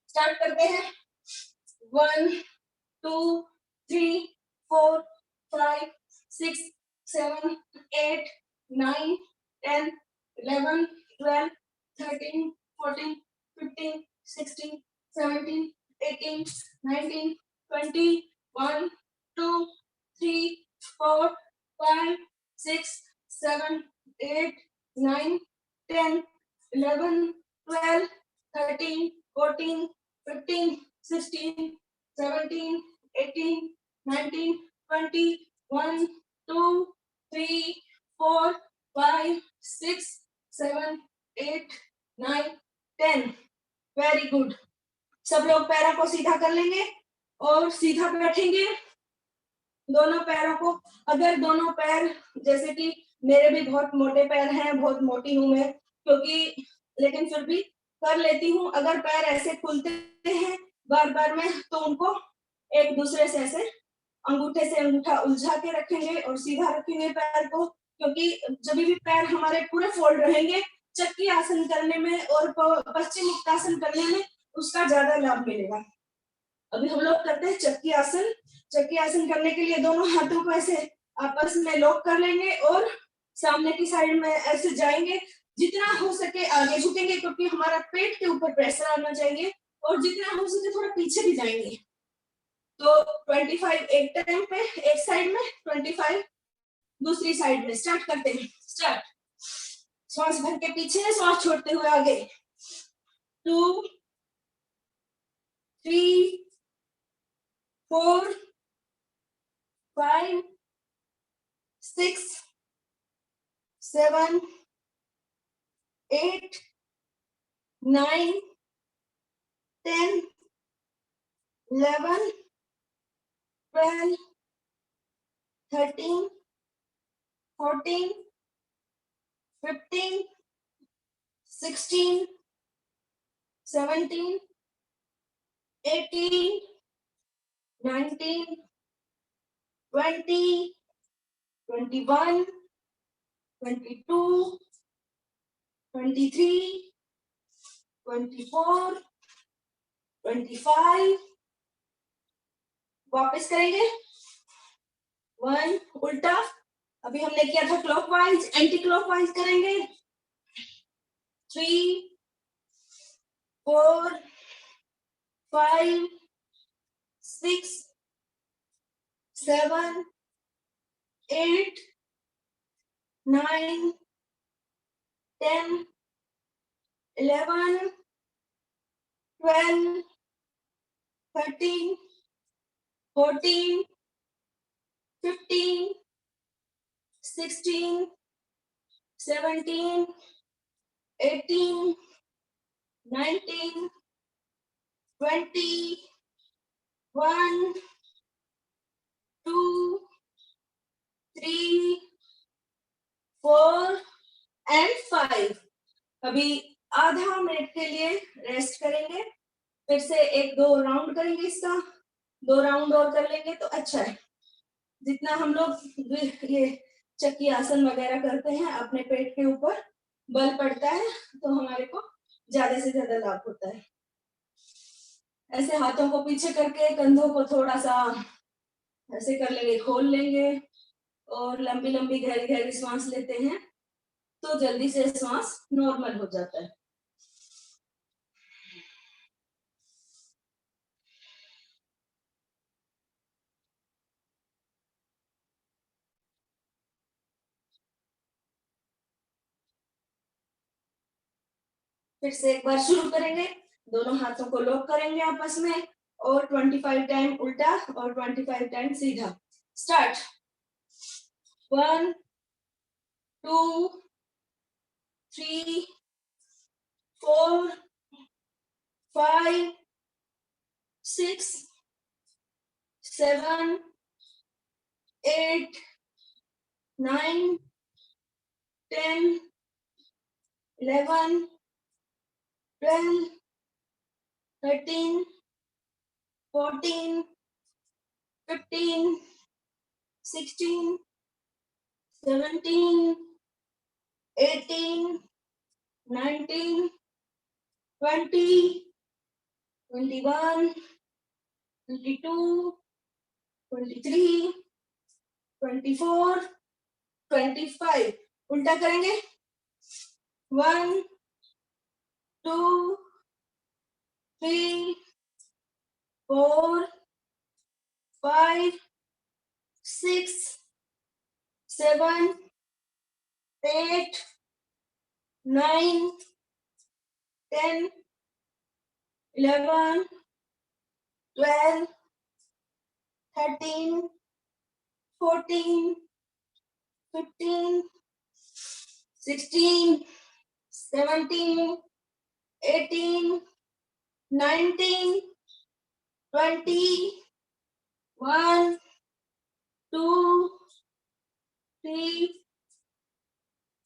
स्टार्ट करते हैं. 1, 2, 3, 4, 5, 6, 7, 8, 9, 10, 11, 12, 13, 14, 15, 16, 17, 18, 19, 20, 1, 2, 3, 4, 5, 6, 7, 8, 9, 10, 11, 12, 13, 14, 15, 16, 17, 18, 19, 20, 1, 2, 3, 4, 5, 6, 7, 8, 9, 10। Very good. सब लोग पैरों को सीधा कर लेंगे और सीधा बैठेंगे। दोनों पैरों को, अगर दोनों पैर, जैसे कि मेरे भी बहुत मोटे पैर हैं, बहुत मोटी हूं मैं, क्योंकि लेकिन फिर भी कर लेती हूँ। अगर पैर ऐसे खुलते हैं बार बार में, तो उनको एक दूसरे से ऐसे अंगूठे से अंगूठा उलझा के रखेंगे और सीधा रखेंगे पैर को, क्योंकि जब भी पैर हमारे पूरे फोल्ड रहेंगे, चक्की आसन करने में और पश्चिम मुक्तासन करने में उसका ज्यादा लाभ मिलेगा। अभी हम लोग करते हैं चक्की आसन। चक्की आसन करने के लिए दोनों हाथों को ऐसे आपस में लॉक कर लेंगे और सामने की साइड में ऐसे जाएंगे। जितना हो सके आगे झुकेंगे, क्योंकि हमारा पेट के ऊपर प्रेशर आना चाहिए, और जितना हो सके थोड़ा पीछे भी जाएंगे। तो 25 एक टाइम पे एक साइड में, 25 दूसरी साइड में। स्टार्ट करते हैं। स्टार्ट। श्वास भर के पीछे, श्वास छोड़ते हुए आगे। 2, 3, 4, 5, 6, 7, 8, 9, 10, 11, 12, 13, 14, 15, 16, 17, 18, 19, 20, 21, 22, 23, 24, 25। वापस करेंगे। 1 उल्टा, अभी हमने किया था क्लॉकवाइज, एंटी क्लॉकवाइज करेंगे। 3, 4, 5, 6, 7, 8, 9, 10, 11, 12, 13, 14, 15, 16, 17, 18, 19, 20, 1, 2, 3, 4 and 5। अभी आधा मिनट के लिए रेस्ट करेंगे, फिर से 1-2 राउंड करेंगे। इसका 2 राउंड और कर लेंगे तो अच्छा है। जितना हम लोग ये चक्की आसन वगैरह करते हैं, अपने पेट के ऊपर बल पड़ता है, तो हमारे को ज्यादा से ज्यादा लाभ होता है। ऐसे हाथों को पीछे करके कंधों को थोड़ा सा ऐसे कर लेंगे, खोल लेंगे, और लंबी लंबी गहरी गहरी सांस लेते हैं तो जल्दी से सांस नॉर्मल हो जाता है। फिर से एक बार शुरू करेंगे। दोनों हाथों को लॉक करेंगे आपस में, और 25 टाइम उल्टा और 25 टाइम सीधा। स्टार्ट। 1, 2, 3, 4, 5, 6, 7, 8, 9, 10, 11, 12, 13, 14, 15, 16, 17, 18, 19, 20, 21, 22, 23, 24, 25। उल्टा करेंगे। 1, 2, 3, 4, 5, 6, 7, 8, 9, 10, 11, 12, 13, 14, 15, 16, 17, 18, 19, 20, 1, 2, 3,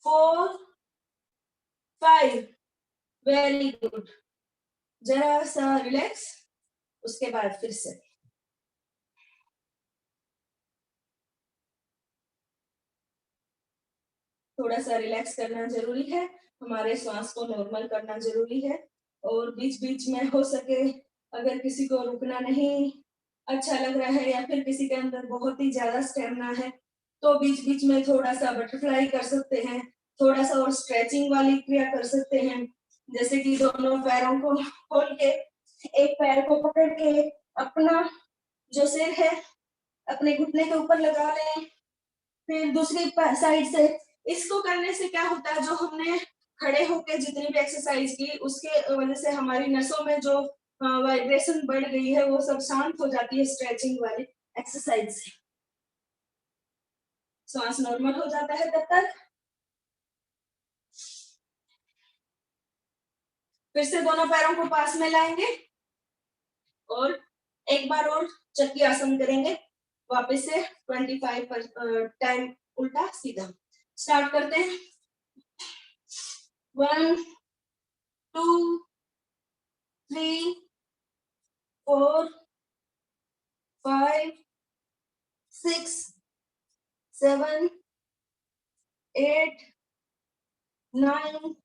4, 5. Very good. जरा सा रिलैक्स, उसके बाद फिर से थोड़ा सा रिलैक्स करना जरूरी है. हमारे श्वास को नॉर्मल करना जरूरी है. और बीच बीच में हो सके अगर किसी को रुकना नहीं अच्छा लग रहा है या फिर किसी के अंदर बहुत ही ज्यादा स्टेमिना है तो बीच बीच में थोड़ा सा बटरफ्लाई कर सकते हैं. थोड़ा सा और स्ट्रेचिंग वाली क्रिया कर सकते हैं. जैसे कि दोनों पैरों को खोल के एक पैर को पकड़ के अपना जो सिर है अपने घुटने के ऊपर लगा लें. फिर दूसरी साइड से इसको करने से क्या होता है, जो हमने खड़े होके जितनी भी एक्सरसाइज की उसके वजह से हमारी नसों में जो वाइब्रेशन बढ़ गई है वो सब शांत हो जाती है स्ट्रेचिंग वाली एक्सरसाइज से. श्वास नॉर्मल हो जाता है तब तक. फिर से दोनों पैरों को पास में लाएंगे और एक बार और चक्की आसन करेंगे. वापस से 25 टाइम उल्टा सीधा स्टार्ट करते हैं. 1, 2, 3, 4, 5, 6, 7, 8, 9,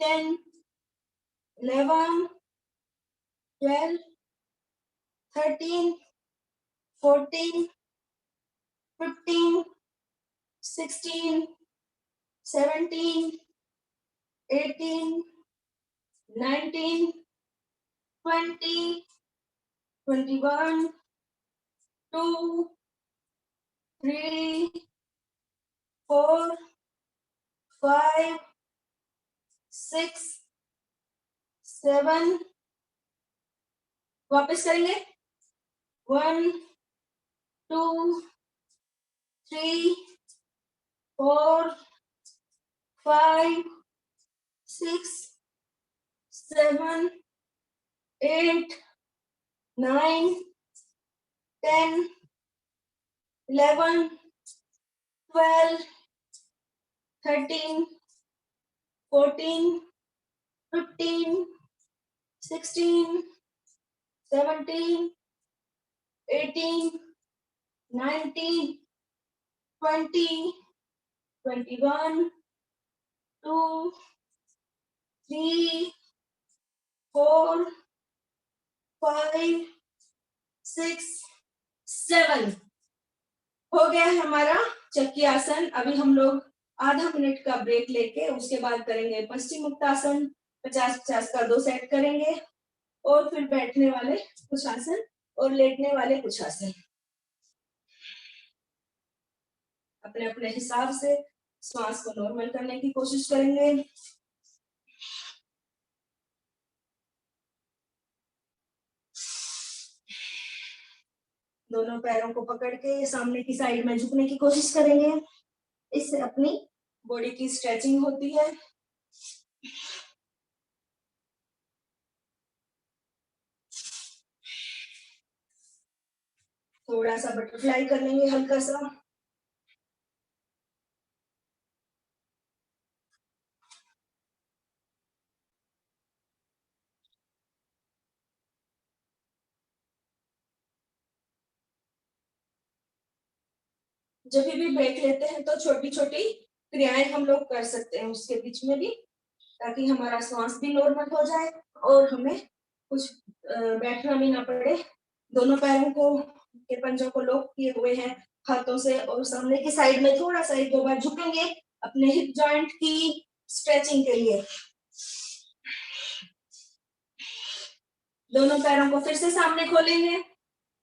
10, 11, 12, 13, 14, 15, 16, 17, 18, 19, 20, 21, 2, 3, 4, 5, 6, 7. वापस करेंगे. 1, 2, 3, 4, 5, 6, 7, 8, 9, 10, 11, 12, 13, 14, 15, 16, 17, 18, 19, 20, 21, 2, 3, 4, 5, 6, 7. हो गया है हमारा चक्की आसन. अभी हम लोग आधा मिनट का ब्रेक लेके उसके बाद करेंगे पश्चिम मुक्तासन. 50-50 का 2 सेट करेंगे और फिर बैठने वाले कुछ आसन और लेटने वाले कुछ आसन. अपने अपने हिसाब से श्वास को नॉर्मल करने की कोशिश करेंगे. दोनों पैरों को पकड़ के सामने की साइड में झुकने की कोशिश करेंगे. इससे अपनी बॉडी की स्ट्रेचिंग होती है. थोड़ा सा बटरफ्लाई कर लेंगे हल्का सा. जब भी ब्रेक लेते हैं तो छोटी छोटी क्रियाएं हम लोग कर सकते हैं उसके बीच में भी, ताकि हमारा श्वास भी नॉर्मल हो जाए और हमें कुछ बैठना भी ना पड़े. दोनों पैरों को के पंजों को लॉक किए हुए हैं हाथों से और सामने की साइड में थोड़ा सा 1-2 बार झुकेंगे अपने हिप जॉइंट की स्ट्रेचिंग के लिए. दोनों पैरों को फिर से सामने खोलेंगे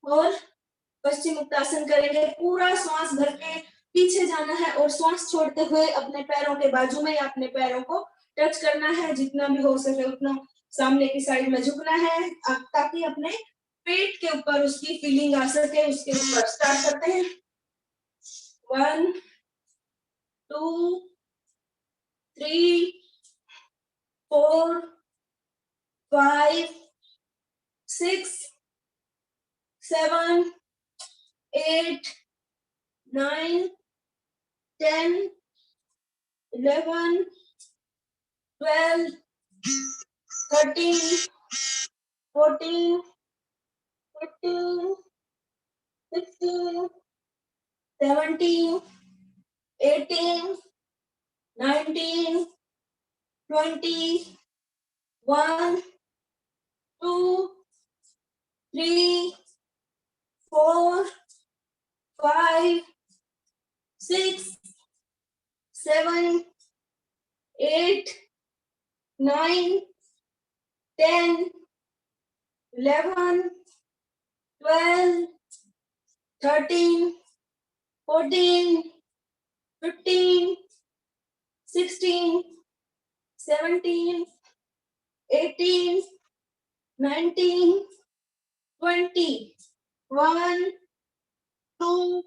और पश्चिम मुक्तासन करेंगे. पूरा श्वास भर के पीछे जाना है और श्वास छोड़ते हुए अपने पैरों के बाजू में या अपने पैरों को टच करना है. जितना भी हो सके उतना सामने की साइड में झुकना है ताकि अपने पेट के ऊपर उसकी फीलिंग आ सके. उसके ऊपर स्टार्ट करते हैं. 1, 2, 3 4 5 6 7 8 9 10 11 12 13 14 15 16 17 18 19 20 1 2 3 4 5 6 7 8 9 10 11 12 13 14 15 16 17 18 19 20 1 2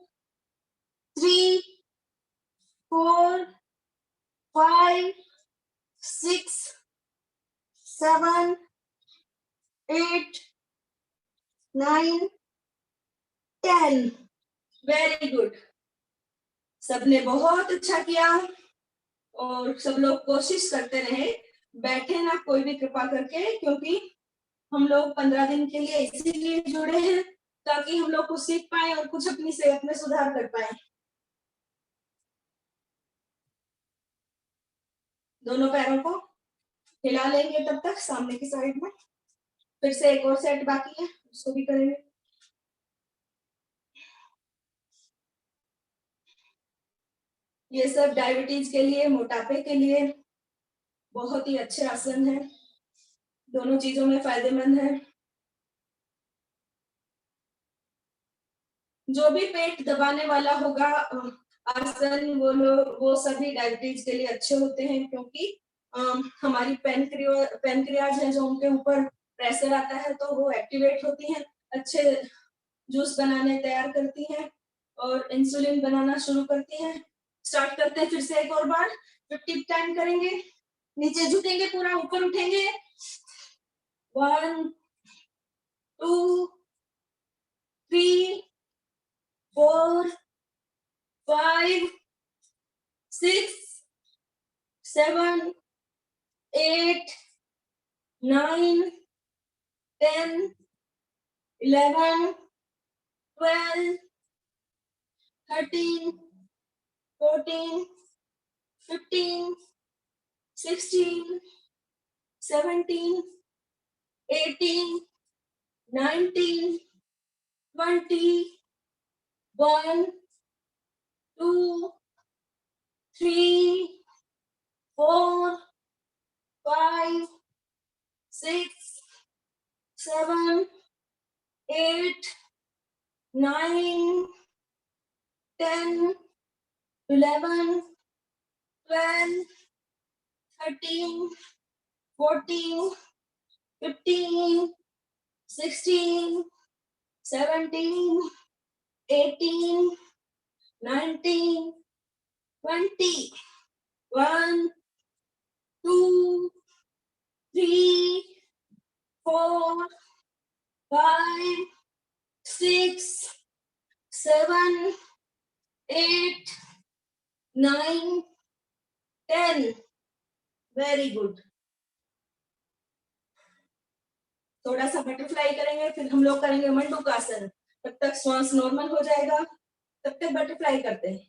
3 4 5 6 7 8 9 10 वेरी गुड। सबने बहुत अच्छा किया और सब लोग कोशिश करते रहे, बैठे ना कोई भी कृपा करके, क्योंकि हम लोग 15 दिन के लिए इसीलिए जुड़े हैं ताकि हम लोग कुछ सीख पाए और कुछ अपनी सेहत में सुधार कर पाए। दोनों पैरों को हिला लेंगे तब तक सामने की साइड में। फिर से एक और सेट बाकी है, उसको भी करेंगे। ये सब डायबिटीज के लिए, मोटापे के लिए बहुत ही अच्छे आसन है, दोनों चीजों में फायदेमंद है। जो भी पेट दबाने वाला होगा आसन, वो सभी डायबिटीज के लिए अच्छे होते हैं, क्योंकि हमारी पेनक्रियाज है जो उनके ऊपर प्रेशर आता है तो वो एक्टिवेट होती हैं, अच्छे जूस बनाने तैयार करती हैं और इंसुलिन बनाना शुरू करती हैं। स्टार्ट करते हैं फिर से एक और बार। 50 टाइम करेंगे। नीचे झुकेंगे, पूरा ऊपर उठेंगे। 1 2 3 4 5 6 7 8 9 10 11 12 13 14 15 16 17 18 19 20 1 2 3 4 5 6 7 8 9 10 11 12 13 14 15 16 17 18 19 20 1 2 3 4 5 6 7 8 9 10 वेरी गुड। थोड़ा सा बटरफ्लाई करेंगे, फिर हम लोग करेंगे मंडूकासन। तब तक श्वास नॉर्मल हो जाएगा, तब तक बटरफ्लाई करते हैं।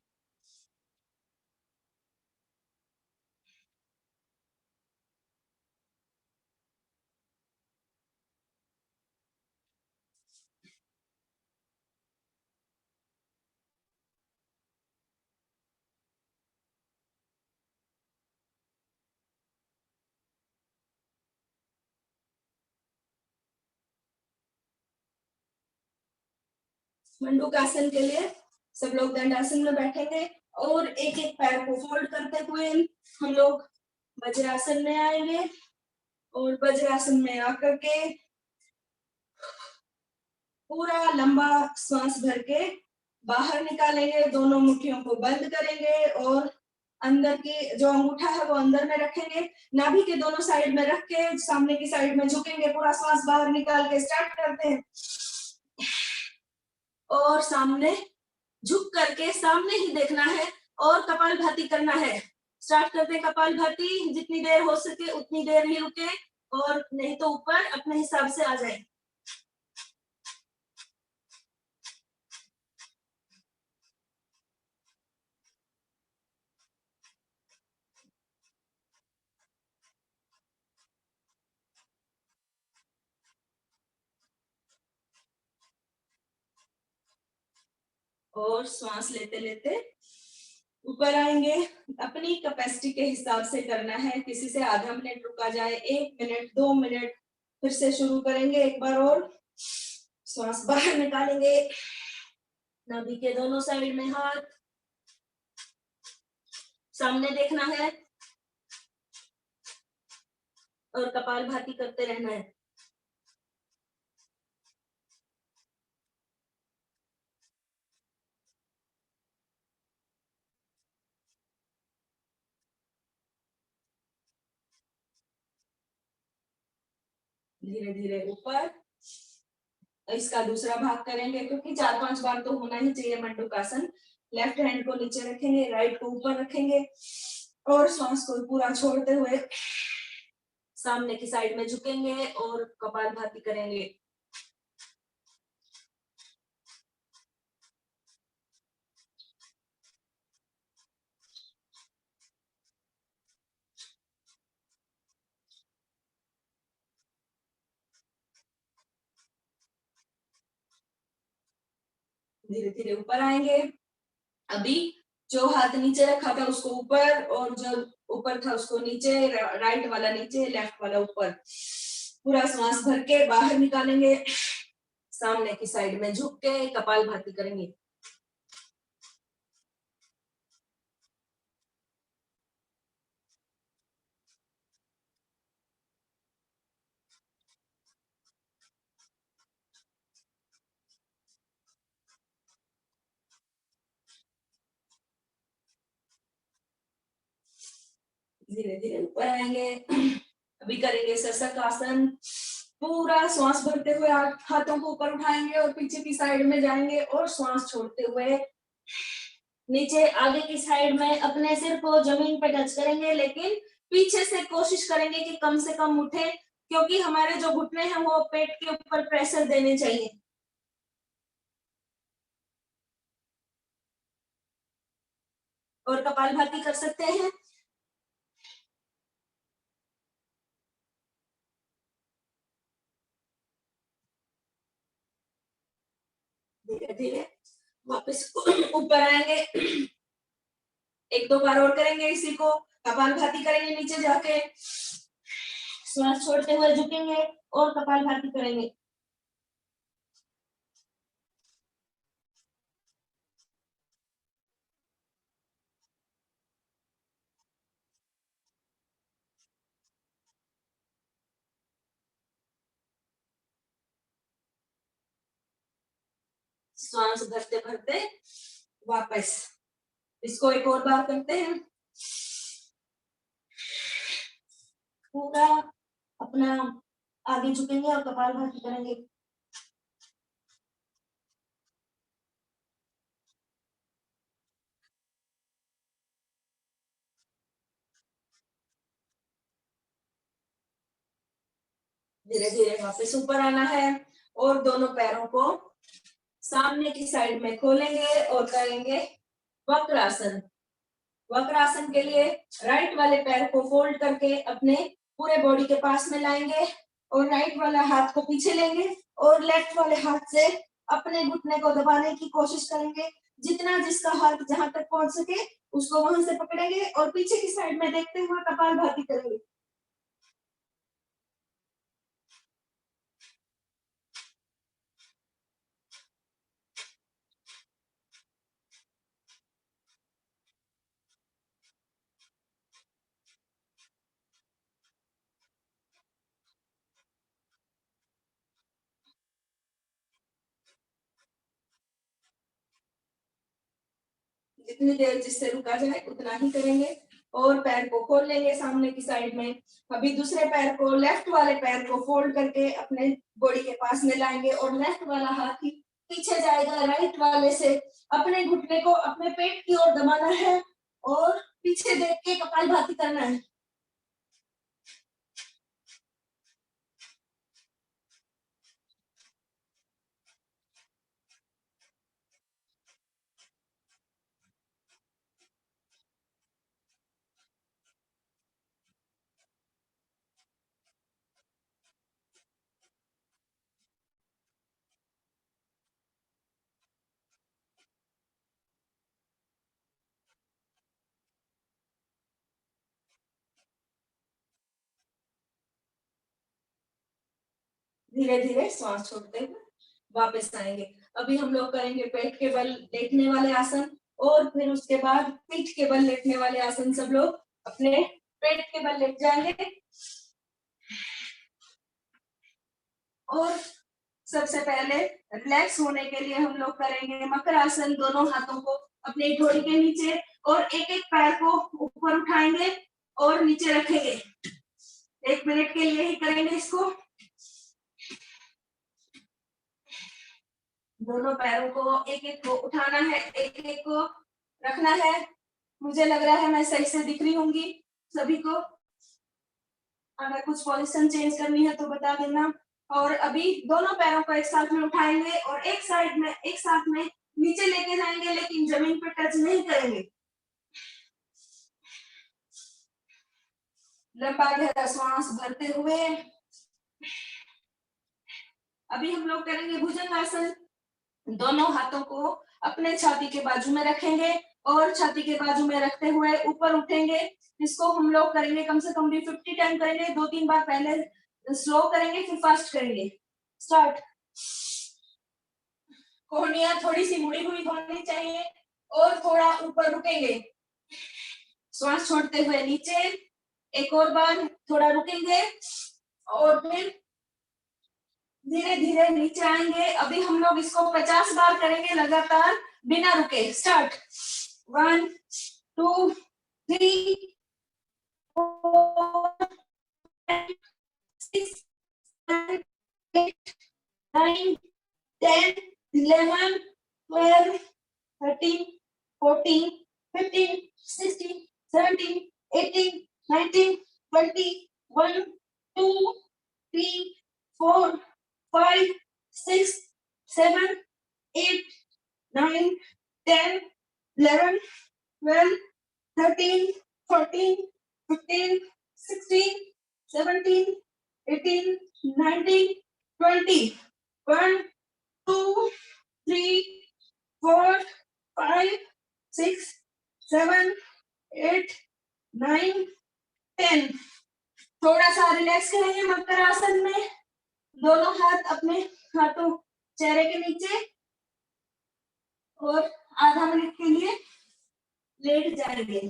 मंडूकासन के लिए सब लोग दंडासन में बैठेंगे और एक एक पैर को फोल्ड करते हुए हम लोग वज्रासन में आएंगे और वज्रासन में आकर के पूरा लंबा सांस भर के बाहर निकालेंगे, दोनों मुट्ठियों को बंद करेंगे और अंदर के जो अंगूठा है वो अंदर में रखेंगे, नाभि के दोनों साइड में रख के सामने की साइड में झुकेंगे, पूरा श्वास बाहर निकाल के स्टार्ट करते हैं और सामने झुक करके सामने ही देखना है और कपालभाति करना है। स्टार्ट करते हैं कपालभाति, जितनी देर हो सके उतनी देर ही रुके और नहीं तो ऊपर अपने हिसाब से आ जाए। और श्वास लेते लेते ऊपर आएंगे। अपनी कैपेसिटी के हिसाब से करना है, किसी से आधा मिनट रुका जाए, 1 मिनट 2 मिनट, फिर से शुरू करेंगे एक बार और। श्वास बाहर निकालेंगे, नाभि के दोनों साइड में हाथ, सामने देखना है और कपालभाति करते रहना है। धीरे धीरे ऊपर। इसका दूसरा भाग करेंगे क्योंकि 4-5 बार तो होना ही चाहिए मंडूकासन। लेफ्ट हैंड को नीचे रखेंगे, राइट को ऊपर रखेंगे और श्वास को पूरा छोड़ते हुए सामने की साइड में झुकेंगे और कपालभाति करेंगे। धीरे धीरे ऊपर आएंगे। अभी जो हाथ नीचे रखा था उसको ऊपर और जो ऊपर था उसको नीचे, राइट वाला नीचे, लेफ्ट वाला ऊपर। पूरा श्वास भर के बाहर निकालेंगे, सामने की साइड में झुक के कपालभाति करेंगे। धीरे धीरे ऊपर आएंगे। अभी करेंगे सशक आसन। पूरा श्वास भरते हुए हाथों को ऊपर उठाएंगे और पीछे की साइड में जाएंगे और श्वास छोड़ते हुए नीचे आगे की साइड में अपने सिर को जमीन पर टच करेंगे, लेकिन पीछे से कोशिश करेंगे कि कम से कम उठे, क्योंकि हमारे जो घुटने हैं वो पेट के ऊपर प्रेशर देने चाहिए। और कपालभाति कर सकते हैं। धीरे धीरे वापस ऊपर आएंगे। 1-2 बार और करेंगे इसी को। कपालभाति करेंगे नीचे जाके, श्वास छोड़ते हुए झुकेंगे और कपालभाति करेंगे। श्वास भरते भरते वापस इसको एक और बार करते हैं। पूरा अपना आगे झुकेंगे और कपालभाति करेंगे। धीरे धीरे वापस ऊपर आना है और दोनों पैरों को सामने की साइड में खोलेंगे और करेंगे वक्रासन। वक्रासन के लिए राइट वाले पैर को फोल्ड करके अपने पूरे बॉडी के पास में लाएंगे और राइट वाला हाथ को पीछे लेंगे और लेफ्ट वाले हाथ से अपने घुटने को दबाने की कोशिश करेंगे। जितना जिसका हाथ जहां तक पहुंच सके उसको वहां से पकड़ेंगे और पीछे की साइड में देखते हुए कपालभाति करेंगे। जितनी देर जिससे रुका जाए उतना ही करेंगे। और पैर को खोल लेंगे सामने की साइड में। अभी दूसरे पैर को, लेफ्ट वाले पैर को फोल्ड करके अपने बॉडी के पास में लाएंगे और लेफ्ट वाला हाथ ही पीछे जाएगा राइट वाले से। अपने घुटने को अपने पेट की ओर दबाना है और पीछे देख के कपालभाति करना है। धीरे धीरे श्वास छोड़ते हुए वापस आएंगे। अभी हम लोग करेंगे पेट के बल लेटने वाले आसन और फिर उसके बाद पीठ के बल लेटने वाले आसन। सब लोग अपने पेट के बल लेट जाएंगे और सबसे पहले रिलैक्स होने के लिए हम लोग करेंगे मकर आसन। दोनों हाथों को अपनी ठोड़ी के नीचे और एक एक पैर को ऊपर उठाएंगे और नीचे रखेंगे। 1 मिनट के लिए ही करेंगे इसको। दोनों पैरों को एक एक को उठाना है, एक एक को रखना है। मुझे लग रहा है मैं सही से दिख रही होंगी सभी को। अगर कुछ पोजीशन चेंज करनी है तो बता देना। और अभी दोनों पैरों को एक साथ में उठाएंगे और एक साथ में नीचे लेके जाएंगे, लेकिन जमीन पर टच नहीं करेंगे। लंबा गहरा श्वास भरते हुए अभी हम लोग करेंगे भुजंगासन। दोनों हाथों को अपने छाती के बाजू में रखेंगे और छाती के बाजू में रखते हुए ऊपर उठेंगे। इसको हम लोग करेंगे कम से कम भी 50 टाइम करेंगे। 2-3 बार पहले स्लो करेंगे फिर फास्ट करेंगे। स्टार्ट। कोहनियां थोड़ी सी मुड़ी हुई होनी चाहिए और थोड़ा ऊपर रुकेंगे। श्वास छोड़ते हुए नीचे। एक और बार थोड़ा रुकेंगे और फिर धीरे धीरे नीचे आएंगे। अभी हम लोग इसको 50 बार करेंगे लगातार बिना रुके। स्टार्ट। 1 2 3 4 5 6 7 8 9 10 11 12 13 14 15 16 17 18 19 20 1 2 3 4 5 6 7 8 9 10 11 12 13 14 15 16 17 18 19 20 1 2 3 4 5 6 7 8 9 10। थोड़ा सा रिलैक्स करेंगे मकर आसन में। दोनों हाथ अपने हाथों चेहरे के नीचे और आधा मिनट के लिए लेट जाएंगे।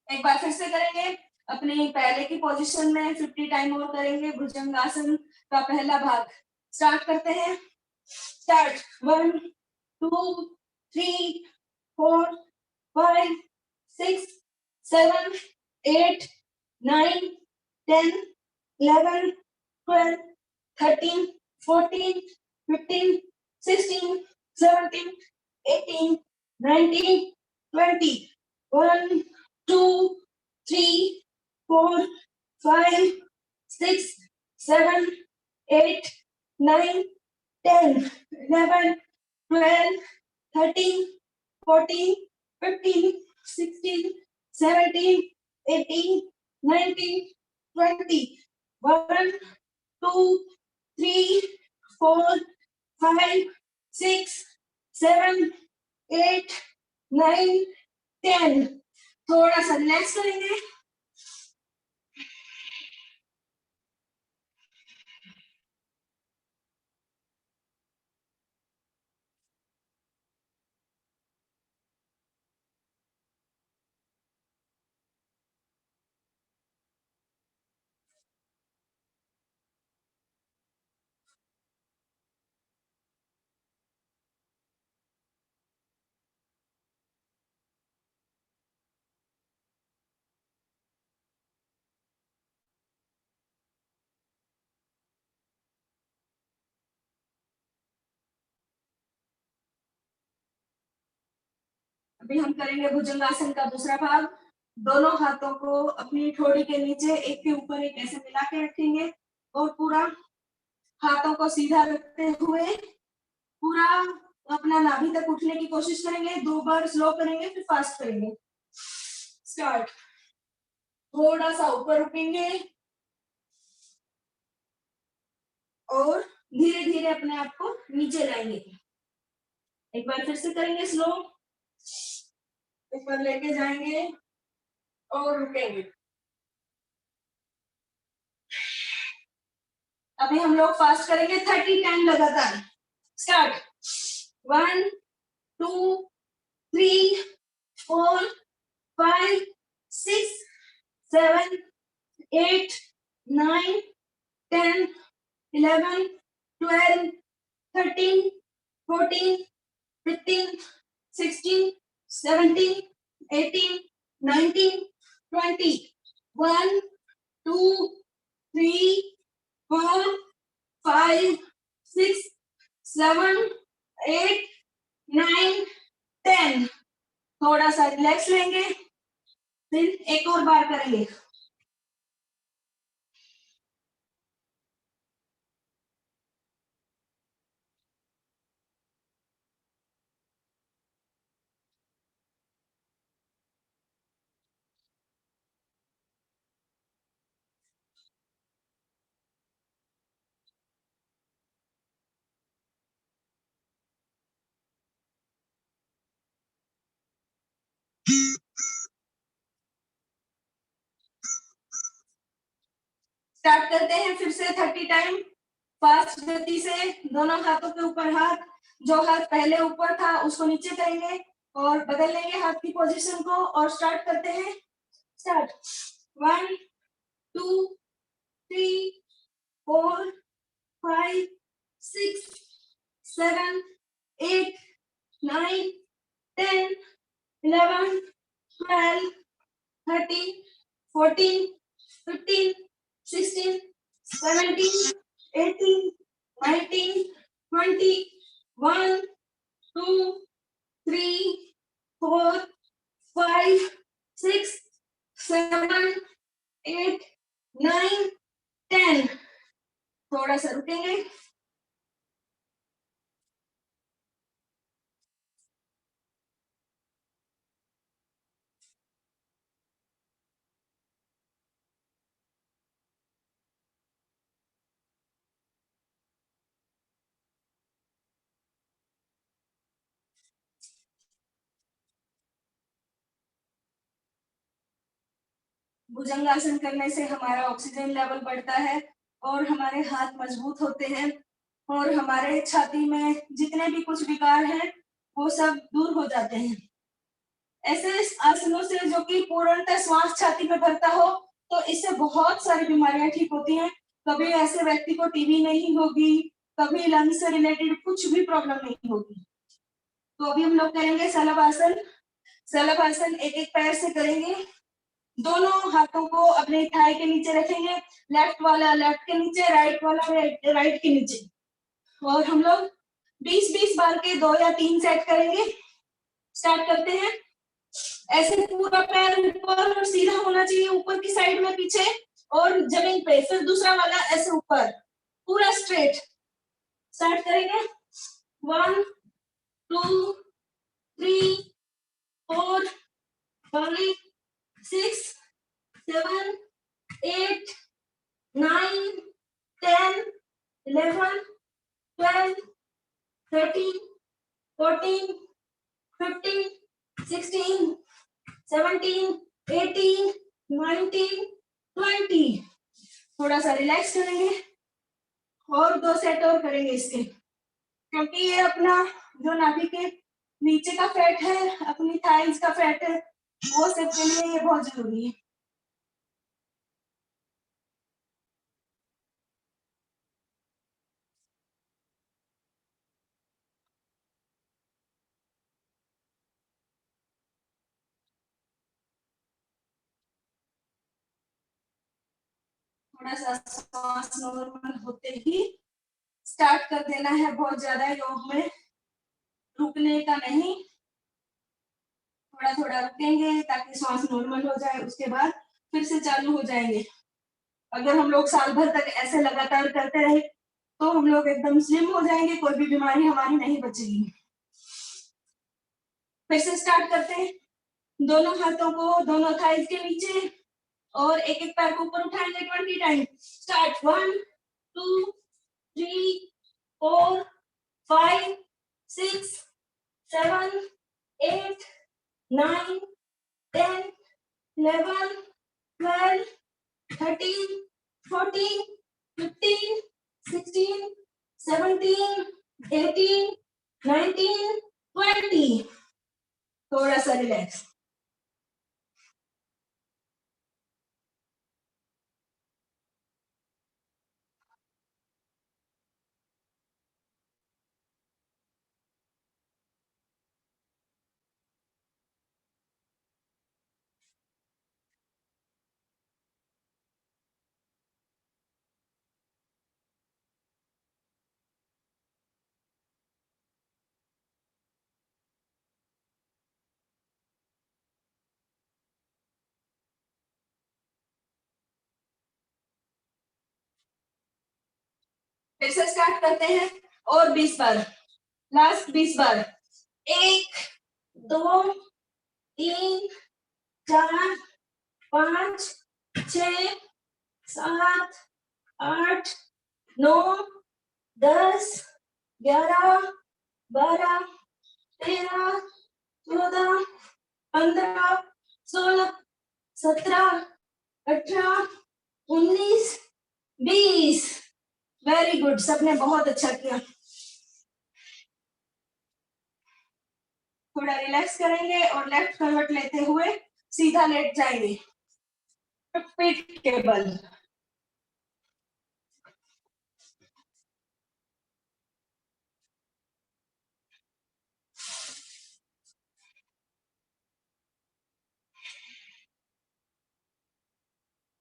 एक बार फिर से करेंगे अपने पहले की पोजीशन में। 50 टाइम और करेंगे भुजंगासन का पहला भाग। स्टार्ट करते हैं। स्टार्ट। 1 2 3 4 5 6 7 8 9 10 11 12 13 14 15 16 17 18 19 20 1 2 3 4 5 6 7 8 9 10 11 12 13 14 15 16 17 18 19 20 1 2 3 4 5 6 7 8 9 10। थोड़ा सा रिलैक्स करेंगे। अभी हम करेंगे भुजंगासन का दूसरा भाग। दोनों हाथों को अपनी ठोड़ी के नीचे एक के ऊपर एक ऐसे मिला के रखेंगे और पूरा हाथों को सीधा रखते हुए पूरा अपना नाभि तक उठने की कोशिश करेंगे। 2 बार स्लो करेंगे, फिर फास्ट करेंगे। स्टार्ट। थोड़ा सा ऊपर रुकेंगे और धीरे धीरे अपने आप को नीचे लाएंगे। एक बार फिर से करेंगे स्लो। ऊपर लेके जाएंगे और रुकेंगे। अभी हम लोग फास्ट करेंगे 30 टाइम लगातार। स्टार्ट। 1 2 3 4 5 6 7 8 9 10 11 12 13 14 15 16 17 18 19 20 1 2 3 4 5 6 7 8 9 10। थोड़ा सा रिलैक्स लेंगे, फिर एक और बार करेंगे। स्टार्ट करते हैं फिर से 30 टाइम फास्ट गति से। दोनों हाथों के ऊपर हाथ, जो हाथ पहले ऊपर था उसको नीचे करेंगे और बदल लेंगे हाथ की पोजीशन को और स्टार्ट करते हैं। स्टार्ट। 1 2 3 4 5 6 7 8 9 10 11 12 13 14 15 16 17 18 19 20 1 2 3 4 5 6 7 8 9 10। थोड़ा सा रुकेंगे। भुजंगासन करने से हमारा ऑक्सीजन लेवल बढ़ता है और हमारे हाथ मजबूत होते हैं और हमारे छाती में जितने भी कुछ विकार हैं वो सब दूर हो जाते हैं। ऐसे आसनों से जो कि पूर्णतः श्वास छाती में भरता हो तो इससे बहुत सारी बीमारियां ठीक होती हैं। कभी ऐसे व्यक्ति को टीबी नहीं होगी, कभी लंग्स से रिलेटेड कुछ भी प्रॉब्लम नहीं होगी। तो अभी हम लोग करेंगे शलभ आसन। शलभ आसन एक एक पैर से करेंगे। दोनों हाथों को अपने थाई के नीचे रखेंगे। लेफ्ट वाला लेफ्ट के नीचे, राइट वाला राइट के नीचे। और हम लोग 20-20 बार के 2 या 3 सेट करेंगे। स्टार्ट करते हैं। ऐसे पूरा पैर ऊपर और सीधा होना चाहिए, ऊपर की साइड में पीछे और जमीन पे। फिर दूसरा वाला ऐसे ऊपर पूरा स्ट्रेट। स्टार्ट करेंगे। 1 2 3 4 5 6 7 8 9 10 11 12 13 14 15 16 17, 18, 19, 20। थोड़ा सा रिलैक्स करेंगे और 2 सेट और करेंगे इसके, क्योंकि ये अपना जो नाभि के नीचे का फैट है, अपनी थाइज का फैट है, वो सब के लिए ये बहुत जरूरी है। थोड़ा सा सांस नॉर्मल होते ही स्टार्ट कर देना है, बहुत ज्यादा योग में रुकने का नहीं, थोड़ा थोड़ा रुकेंगे ताकि सांस नॉर्मल हो जाए, उसके बाद फिर से चालू हो जाएंगे। अगर हम लोग साल भर तक ऐसे लगातार करते रहे तो हम लोग एकदम स्लिम हो जाएंगे, कोई भी बीमारी हमारी नहीं बचेगी। फिर से स्टार्ट करते हैं, दोनों हाथों को दोनों थाइज के नीचे और एक एक पैर को ऊपर उठाएंगे 20 टाइम। स्टार्ट 1 2 3 4 5 6 7 8 9 10 11 12 13 14 15 16 17 18 19 20। थोड़ा सा रिलैक्स। फिर से स्टार्ट करते हैं और 20 बार, लास्ट 20 बार। 1 2 3 4 5 6 7 8 9 10 11 12 13 14 15 16 17 18 19 20। वेरी गुड, सबने बहुत अच्छा किया। थोड़ा रिलैक्स करेंगे और लेफ्ट करवट लेते हुए सीधा लेट जाएंगे पीठ के बल।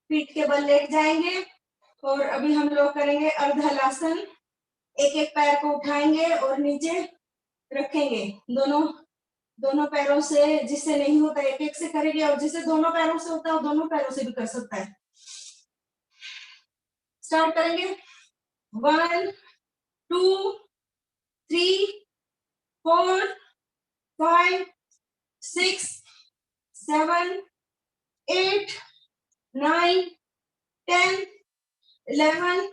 पीठ के बल लेट जाएंगे और अभी हम लोग करेंगे अर्धहलासन। एक एक पैर को उठाएंगे और नीचे रखेंगे, दोनों पैरों से। जिससे नहीं होता एक एक से करेंगे, और जिससे दोनों पैरों से होता है वो दोनों पैरों से भी कर सकता है। स्टार्ट करेंगे 1 2 3 4 5 6 7 8 9 10 11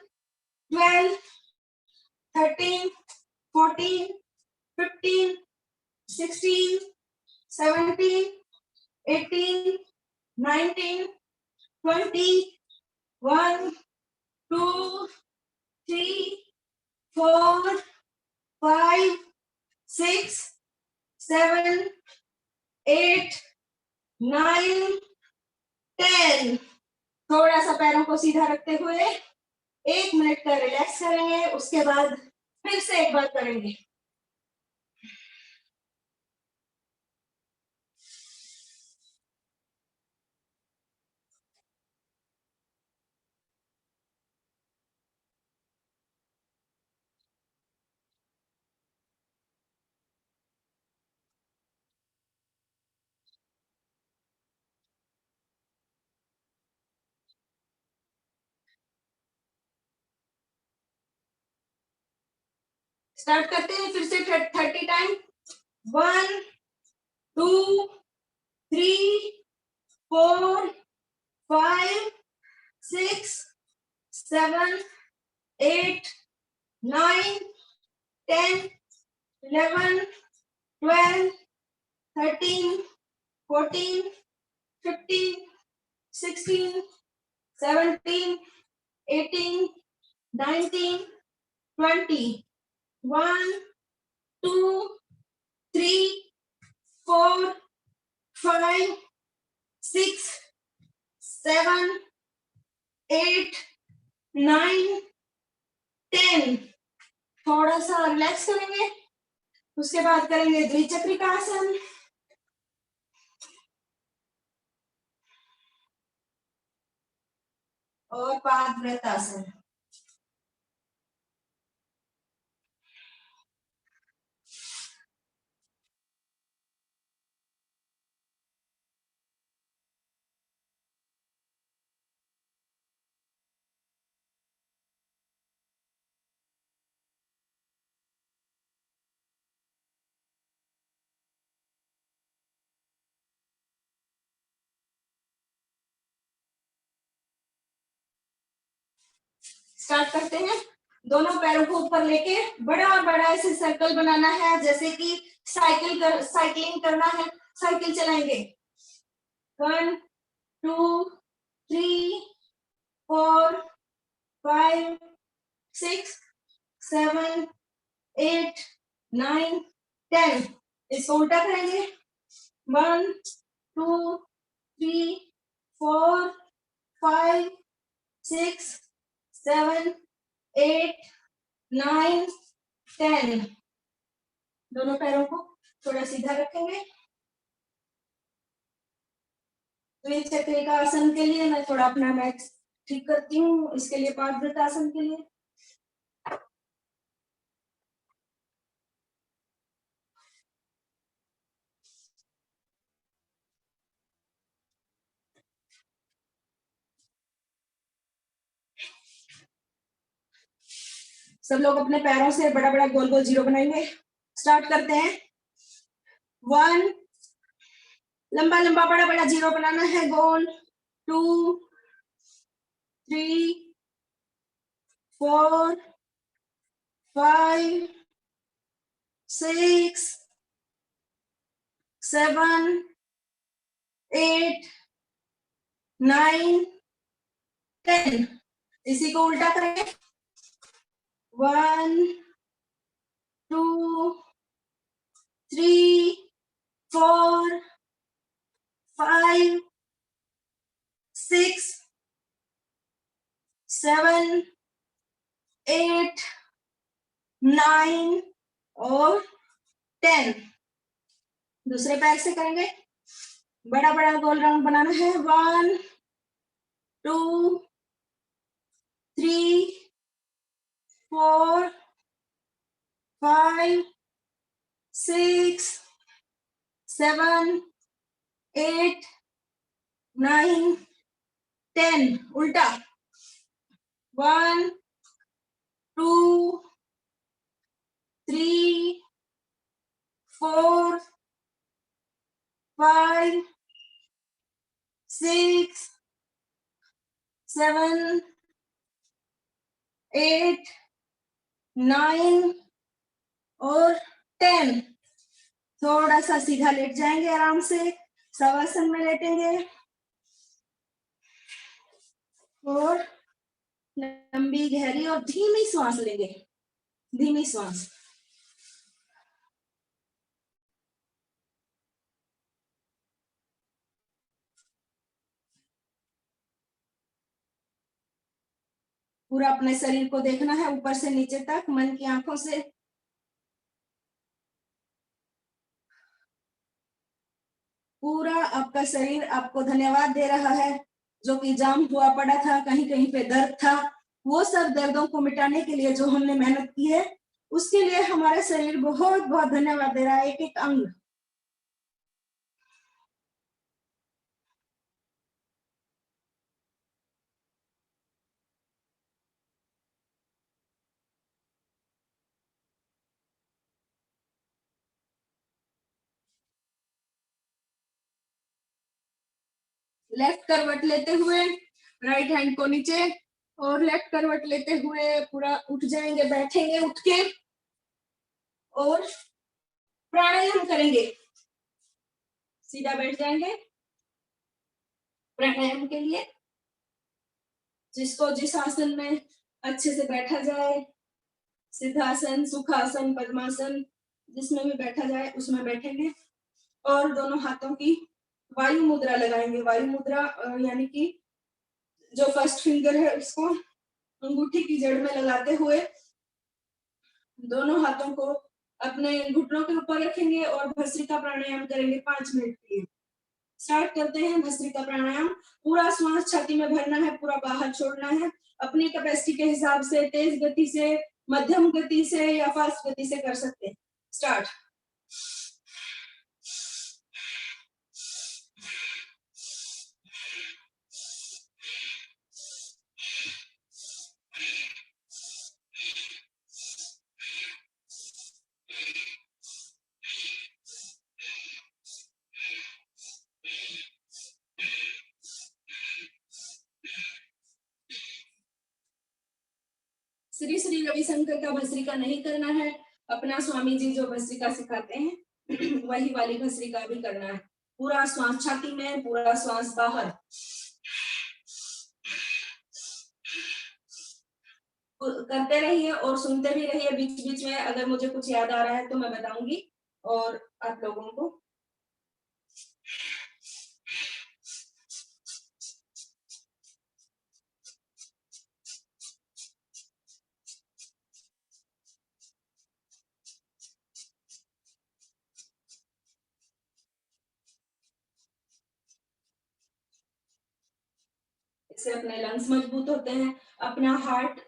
12 13 14 15 16 17 18 19 20 1 2 3 4 5 6 7 8 9 10। थोड़ा सा पैरों को सीधा रखते हुए 1 मिनट का रिलैक्स करेंगे, उसके बाद फिर से एक बार करेंगे। स्टार्ट करते हैं फिर से 30 टाइम। 1 2 3 4 5 6 7 8 9 10 11 12 13 14 15, 16, 17, 18, 19, 20. 1, 2, 3, 4, 5, 6, 7, 8, 9, 10. थोड़ा सा रिलैक्स करेंगे, उसके बाद करेंगे द्विचक्रिका आसन। और पादव्रतासन। स्टार्ट करते हैं। दोनों पैरों को ऊपर लेके बड़ा बड़ा ऐसे सर्कल बनाना है, जैसे कि साइकिलिंग करना है, साइकिल चलाएंगे। 1, 2, 3, 4, 5, 6, 7, 8, 9, 10। इसको उल्टा करेंगे। 1, 2, 3, 4, 5, 6, 7, 8, 9, 10। दोनों पैरों को थोड़ा सीधा रखेंगे। द्विचक्रिका आसन के लिए मैं थोड़ा अपना मैट ठीक करती हूँ, इसके लिए पादव्रतासन के लिए। सब लोग अपने पैरों से बड़ा बड़ा गोल गोल जीरो बनाएंगे। स्टार्ट करते हैं। 1, लंबा लंबा बड़ा बड़ा जीरो बनाना है, गोल। 2, 3, 4, 5, 6, 7, 8, 9, 10। इसी को उल्टा करेंगे। 1, 2, 3, 4, 5, 6, 7, 8, 9 और 10। दूसरे पैर से करेंगे। बड़ा बड़ा गोल राउंड बनाना है। 1, 2, 3, 4, 5, 6, 7, 8, 9, 10। उल्टा। 1, 2, 3, 4, 5, 6, 7, 8, 9 और 10। थोड़ा सा सीधा लेट जाएंगे, आराम से शवासन में लेटेंगे और लंबी गहरी और धीमी श्वास लेंगे। धीमी श्वास। पूरा अपने शरीर को देखना है, ऊपर से नीचे तक, मन की आंखों से। पूरा आपका शरीर आपको धन्यवाद दे रहा है। जो कि जाम हुआ पड़ा था, कहीं कहीं पे दर्द था, वो सब दर्दों को मिटाने के लिए जो हमने मेहनत की है, उसके लिए हमारा शरीर बहुत बहुत धन्यवाद दे रहा है, एक एक अंग। लेफ्ट करवट लेते हुए राइट हैंड को नीचे, और लेफ्ट करवट लेते हुए पूरा उठ जाएंगे, बैठेंगे उठ के और प्राणायाम करेंगे। सीधा बैठ जाएंगे। प्राणायाम के लिए। जिसको जिस आसन में अच्छे से बैठा जाए, सिद्धासन, सुखासन, पद्मासन, जिसमें भी बैठा जाए उसमें बैठेंगे और दोनों हाथों की वायु मुद्रा लगाएंगे। वायु मुद्रा यानी कि जो फर्स्ट फिंगर है उसको अंगूठी की जड़ में लगाते हुए दोनों हाथों को अपने घुटनों के ऊपर रखेंगे और भस्त्रिका प्राणायाम करेंगे 5 मिनट के लिए। स्टार्ट करते हैं भस्त्रिका प्राणायाम। पूरा श्वास छाती में भरना है, पूरा बाहर छोड़ना है। अपनी कैपेसिटी के हिसाब से तेज गति से, मध्यम गति से या फास्ट गति से कर सकते हैं। स्टार्ट। श्री श्री रविशंकर का भस्त्रिका नहीं करना है, अपना स्वामी जी जो भस्त्रिका सिखाते हैं वही वाली भस्त्रिका भी करना है। पूरा श्वास छाती में, पूरा श्वास बाहर। करते रहिए और सुनते भी रहिए बीच बीच में। अगर मुझे कुछ याद आ रहा है तो मैं बताऊंगी और आप लोगों को। इससे अपने लंग्स मजबूत होते हैं, अपना हार्ट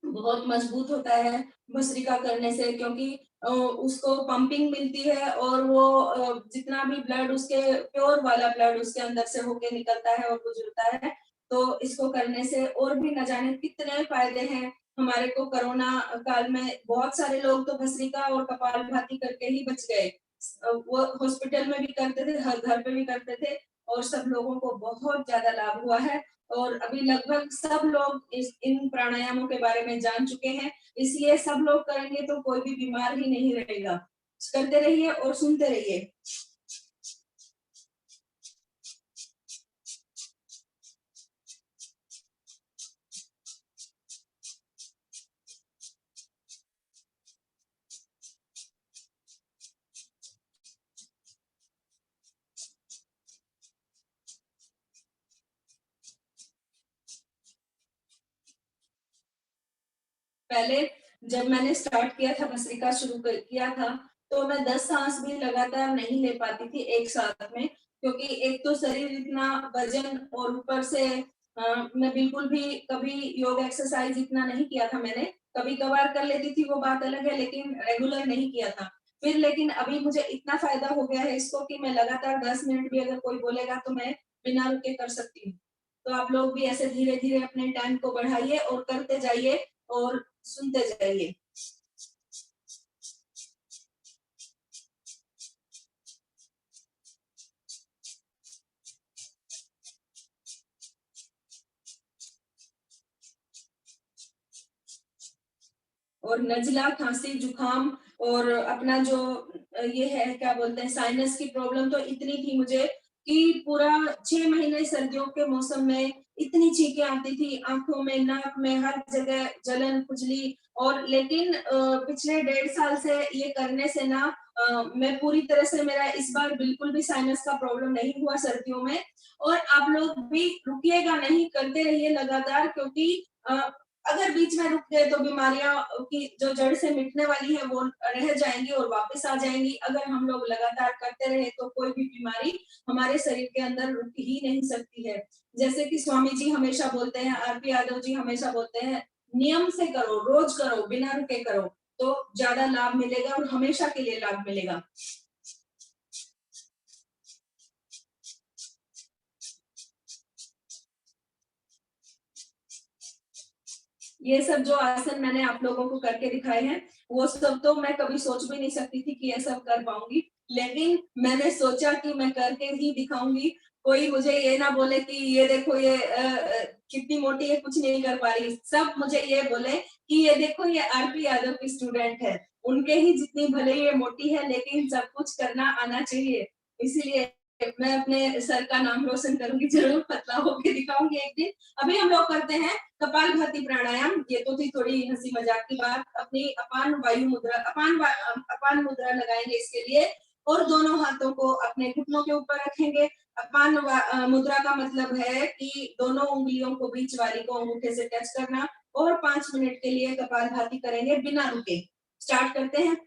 बहुत मजबूत होता है भस्त्रिका करने से, क्योंकि उसको पंपिंग मिलती है और वो जितना भी ब्लड उसके प्योर वाला ब्लड उसके अंदर से होके निकलता है और गुजरता है। तो इसको करने से और भी न जाने कितने फायदे हैं। हमारे को कोरोना काल में बहुत सारे लोग तो भस्त्रिका और कपालभाति करके ही बच गए। वो हॉस्पिटल में भी करते थे, हर घर पे भी करते थे और सब लोगों को बहुत ज्यादा लाभ हुआ है। और अभी लगभग सब लोग इन प्राणायामों के बारे में जान चुके हैं, इसलिए सब लोग करेंगे तो कोई भी बीमार ही नहीं रहेगा। करते रहिए और सुनते रहिए। पहले जब मैंने स्टार्ट किया था, भस्त्रिका शुरू किया था, तो मैं 10 सांस भी लगातार नहीं ले पाती थी एक साथ में, क्योंकि एक तो शरीर इतना वजन और ऊपर से मैं बिल्कुल भी कभी योग एक्सरसाइज इतना नहीं किया था मैंने। कभी कभार कर लेती थी, वो बात अलग है, लेकिन रेगुलर नहीं किया था। फिर लेकिन अभी मुझे इतना फायदा हो गया है इसको कि मैं लगातार 10 मिनट भी अगर कोई बोलेगा तो मैं बिना रुके कर सकती हूँ। तो आप लोग भी ऐसे धीरे धीरे अपने टाइम को बढ़ाइए और करते जाइए और सुनते जाइए। और नजला, खांसी, जुकाम और अपना जो ये है क्या बोलते हैं साइनस की प्रॉब्लम तो इतनी थी मुझे कि पूरा 6 महीने सर्दियों के मौसम में इतनी छींकें आती थी, आंखों में, नाक में, हर जगह जलन, खुजली। और लेकिन पिछले 1.5 साल से ये करने से ना मैं पूरी तरह से, मेरा इस बार बिल्कुल भी साइनस का प्रॉब्लम नहीं हुआ सर्दियों में। और आप लोग भी रुकिएगा नहीं, करते रहिए लगातार, क्योंकि अगर बीच में रुक गए तो बीमारियां की जो जड़ से मिटने वाली है वो रह जाएंगी और वापस आ जाएंगी। अगर हम लोग लगातार करते रहे तो कोई भी बीमारी हमारे शरीर के अंदर रुक ही नहीं सकती है। जैसे कि स्वामी जी हमेशा बोलते हैं, आरपी यादव जी हमेशा बोलते हैं, नियम से करो, रोज करो, बिना रुके करो, तो ज्यादा लाभ मिलेगा और हमेशा के लिए लाभ मिलेगा। ये सब जो आसन मैंने आप लोगों को करके दिखाए हैं, वो सब तो मैं कभी सोच भी नहीं सकती थी कि ये सब कर पाऊंगी, लेकिन मैंने सोचा कि मैं करके ही दिखाऊंगी। कोई मुझे ये ना बोले कि ये देखो ये कितनी मोटी है, कुछ नहीं कर पा रही। सब मुझे ये बोले कि ये देखो ये आरपी यादव की स्टूडेंट है, उनके ही जितनी भले ये मोटी है लेकिन सब कुछ करना आना चाहिए। इसलिए मैं अपने सर का नाम रोशन करूंगी, जरूर पतला होके दिखाऊंगी एक दिन। अभी हम लोग करते हैं कपालभाति प्राणायाम। ये तो थी थोड़ी हंसी मजाक की बात। अपनी अपान वायु मुद्रा, अपान मुद्रा लगाएंगे इसके लिए, और दोनों हाथों को अपने घुटनों के ऊपर रखेंगे। अपान मुद्रा का मतलब है कि दोनों उंगलियों को, बीच वाली को अंगूठे से टच करना, और 5 मिनट के लिए कपालभाति करेंगे बिना रुके। स्टार्ट करते हैं।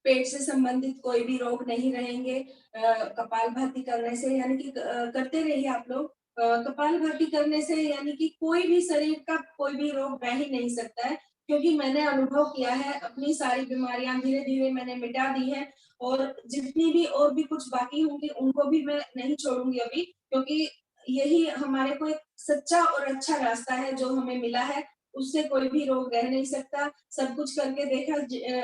पेट से संबंधित कोई भी रोग नहीं रहेंगे कपालभाति करने से, यानी कि करते रहिए आप लोग। कपालभाति करने से यानी कि कोई भी शरीर का कोई भी रोग रह ही नहीं सकता है, क्योंकि मैंने अनुभव किया है, अपनी सारी बीमारियां धीरे धीरे मैंने मिटा दी है, और जितनी भी और भी कुछ बाकी होंगी उनको भी मैं नहीं छोड़ूंगी अभी, क्योंकि यही हमारे को एक सच्चा और अच्छा रास्ता है जो हमें मिला है। उससे कोई भी रोग रह नहीं सकता। सब कुछ करके देखा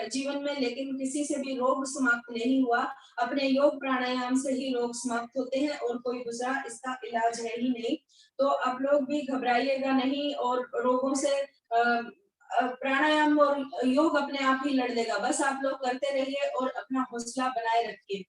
जीवन में, लेकिन किसी से भी रोग समाप्त नहीं हुआ। अपने योग प्राणायाम से ही रोग समाप्त होते हैं, और कोई दूसरा इसका इलाज है ही नहीं। तो आप लोग भी घबराइएगा नहीं, और रोगों से प्राणायाम और योग अपने आप ही लड़ लेगा। बस आप लोग करते रहिए और अपना हौसला बनाए रखिए।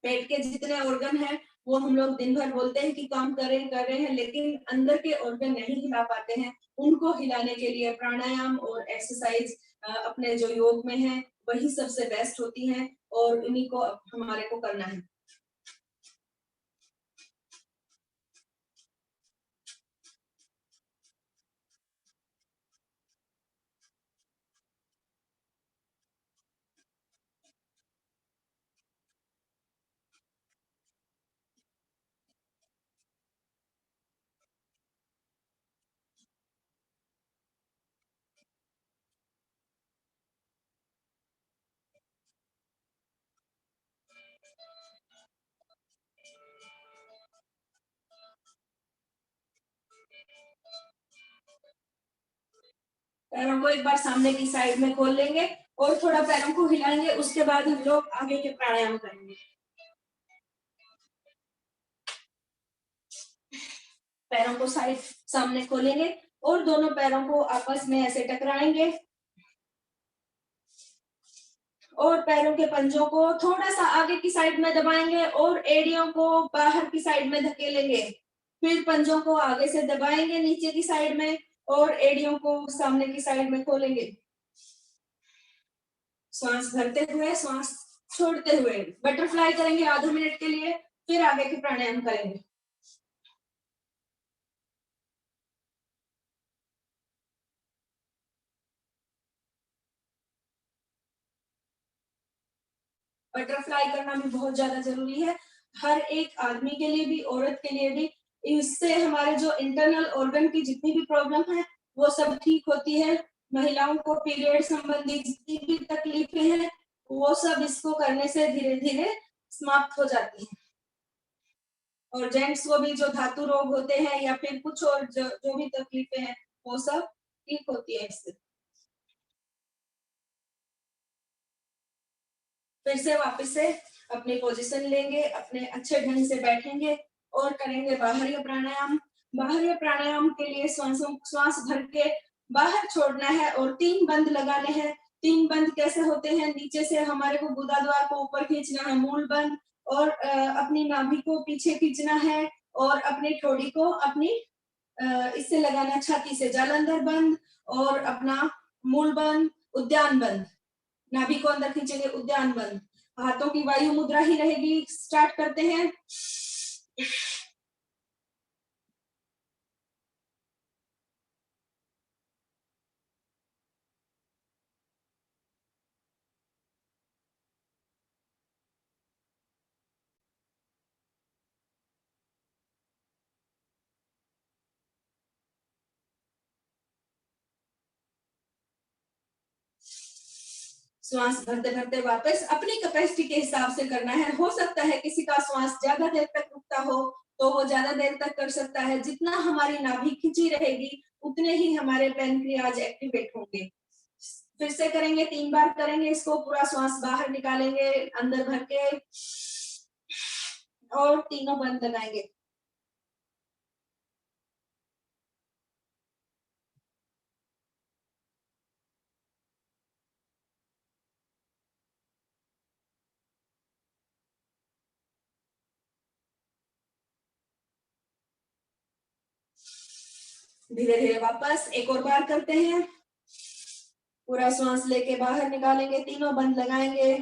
पेट के जितने ऑर्गन हैं वो हम लोग दिन भर बोलते हैं कि काम कर रहे हैं, लेकिन अंदर के ऑर्गन नहीं हिला पाते हैं। उनको हिलाने के लिए प्राणायाम और एक्सरसाइज अपने जो योग में है वही सबसे बेस्ट होती हैं, और इन्हीं को हमारे को करना है। पैरों को एक बार सामने की साइड में खोल लेंगे और थोड़ा पैरों को हिलाएंगे, उसके बाद हम लोग आगे के प्राणायाम करेंगे। पैरों को साइड सामने खोलेंगे और दोनों पैरों को आपस में ऐसे टकराएंगे, और पैरों के पंजों को थोड़ा सा आगे की साइड में दबाएंगे और एड़ियों को बाहर की साइड में धकेलेंगे। फिर पंजों को आगे से दबाएंगे नीचे की साइड में, और एड़ियों को सामने की साइड में खोलेंगे। श्वास भरते हुए, श्वास छोड़ते हुए बटरफ्लाई करेंगे आधे मिनट के लिए, फिर आगे के प्राणायाम करेंगे। बटरफ्लाई करना भी बहुत ज्यादा जरूरी है, हर एक आदमी के लिए भी, औरत के लिए भी। इससे हमारे जो इंटरनल ऑर्गन की जितनी भी प्रॉब्लम है वो सब ठीक होती है। महिलाओं को पीरियड संबंधी जितनी भी तकलीफें हैं वो सब इसको करने से धीरे धीरे समाप्त हो जाती है। और जेंट्स को भी जो धातु रोग होते हैं या फिर कुछ और जो भी तकलीफें हैं वो सब ठीक होती है इससे। फिर से वापस से अपनी पोजीशन लेंगे, अपने अच्छे ढंग से बैठेंगे और करेंगे बाहरी प्राणायाम। बाहरी प्राणायाम के लिए श्वास भर के बाहर छोड़ना है और 3 बंद लगाने हैं। 3 बंद कैसे होते हैं? नीचे से हमारे को गुदाद्वार को ऊपर खींचना है, मूल बंद, और अपनी नाभि को पीछे खींचना है और अपनी ठोड़ी को अपनी इससे लगाना छाती से, जालंधर बंद और अपना मूल बंद, उद्यान बंद। नाभि को अंदर खींचेंगे, उद्यान बंद। हाथों की वायु मुद्रा ही रहेगी। स्टार्ट करते हैं। श्वास भरते भरते वापस अपनी कैपेसिटी के हिसाब से करना है। हो सकता है किसी का श्वास ज्यादा देर तक रुकता हो तो वो ज्यादा देर तक कर सकता है। जितना हमारी नाभि खिंची रहेगी उतने ही हमारे पैनक्रियाज एक्टिवेट होंगे। फिर से करेंगे, 3 बार करेंगे इसको। पूरा श्वास बाहर निकालेंगे अंदर भर के और तीनों बंद लगाएंगे। धीरे धीरे वापस एक और बार करते हैं। पूरा श्वास लेके बाहर निकालेंगे, तीनों बंद लगाएंगे।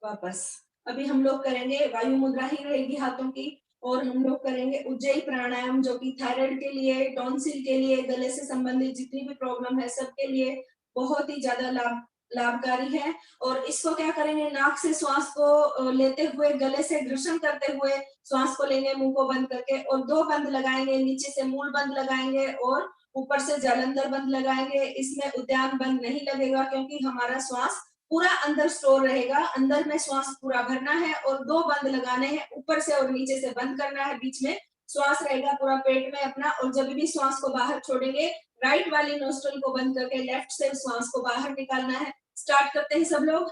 वापस अभी हम लोग करेंगे, वायु मुद्रा ही रहेगी हाथों की, और हम लोग करेंगे उज्जयी प्राणायाम, जो कि थायराइड के लिए, टॉन्सिल के लिए, गले से संबंधित जितनी भी प्रॉब्लम है सबके लिए बहुत ही ज्यादा लाभकारी है। और इसको क्या करेंगे, नाक से श्वास को लेते हुए, गले से घर्षण करते हुए श्वास को लेंगे, मुंह को बंद करके, और 2 बंद लगाएंगे। नीचे से मूल बंद लगाएंगे और ऊपर से जालंधर बंद लगाएंगे। इसमें उद्यान बंद नहीं लगेगा क्योंकि हमारा श्वास पूरा अंदर स्टोर रहेगा। अंदर में श्वास पूरा भरना है और 2 बंद लगाने हैं, ऊपर से और नीचे से बंद करना है। बीच में श्वास रहेगा पूरा पेट में अपना। और जब भी श्वास को बाहर छोड़ेंगे, राइट वाली नोस्ट्रल को बंद करके लेफ्ट से श्वास को बाहर निकालना है। स्टार्ट करते हैं सब लोग।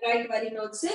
राइट वाली नोज से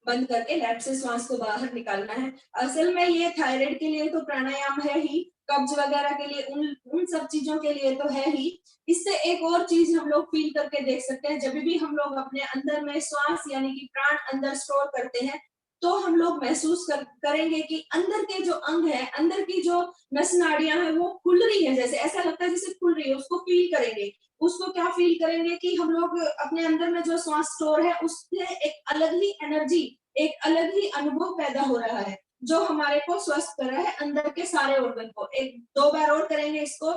बंद करके लेफ्ट से श्वास को बाहर निकालना है। असल में ये थायराइड के लिए तो प्राणायाम है ही, कब्ज वगैरह के लिए, उन सब चीजों के लिए तो है ही। इससे एक और चीज हम लोग फील करके देख सकते हैं। जब भी हम लोग अपने अंदर में श्वास यानी कि प्राण अंदर स्टोर करते हैं तो हम लोग महसूस करेंगे कि अंदर के जो अंग है, अंदर की जो नस नाड़ियां हैं वो खुल रही है, जैसे ऐसा लगता है जैसे खुल रही है। उसको फील करेंगे। उसको क्या फील करेंगे कि हम लोग अपने अंदर में जो श्वास स्टोर है उससे एक अलग ही एनर्जी, एक अलग ही अनुभव पैदा हो रहा है जो हमारे को स्वस्थ कर रहा है अंदर के सारे ऑर्गन को। 1-2 बार और करेंगे इसको।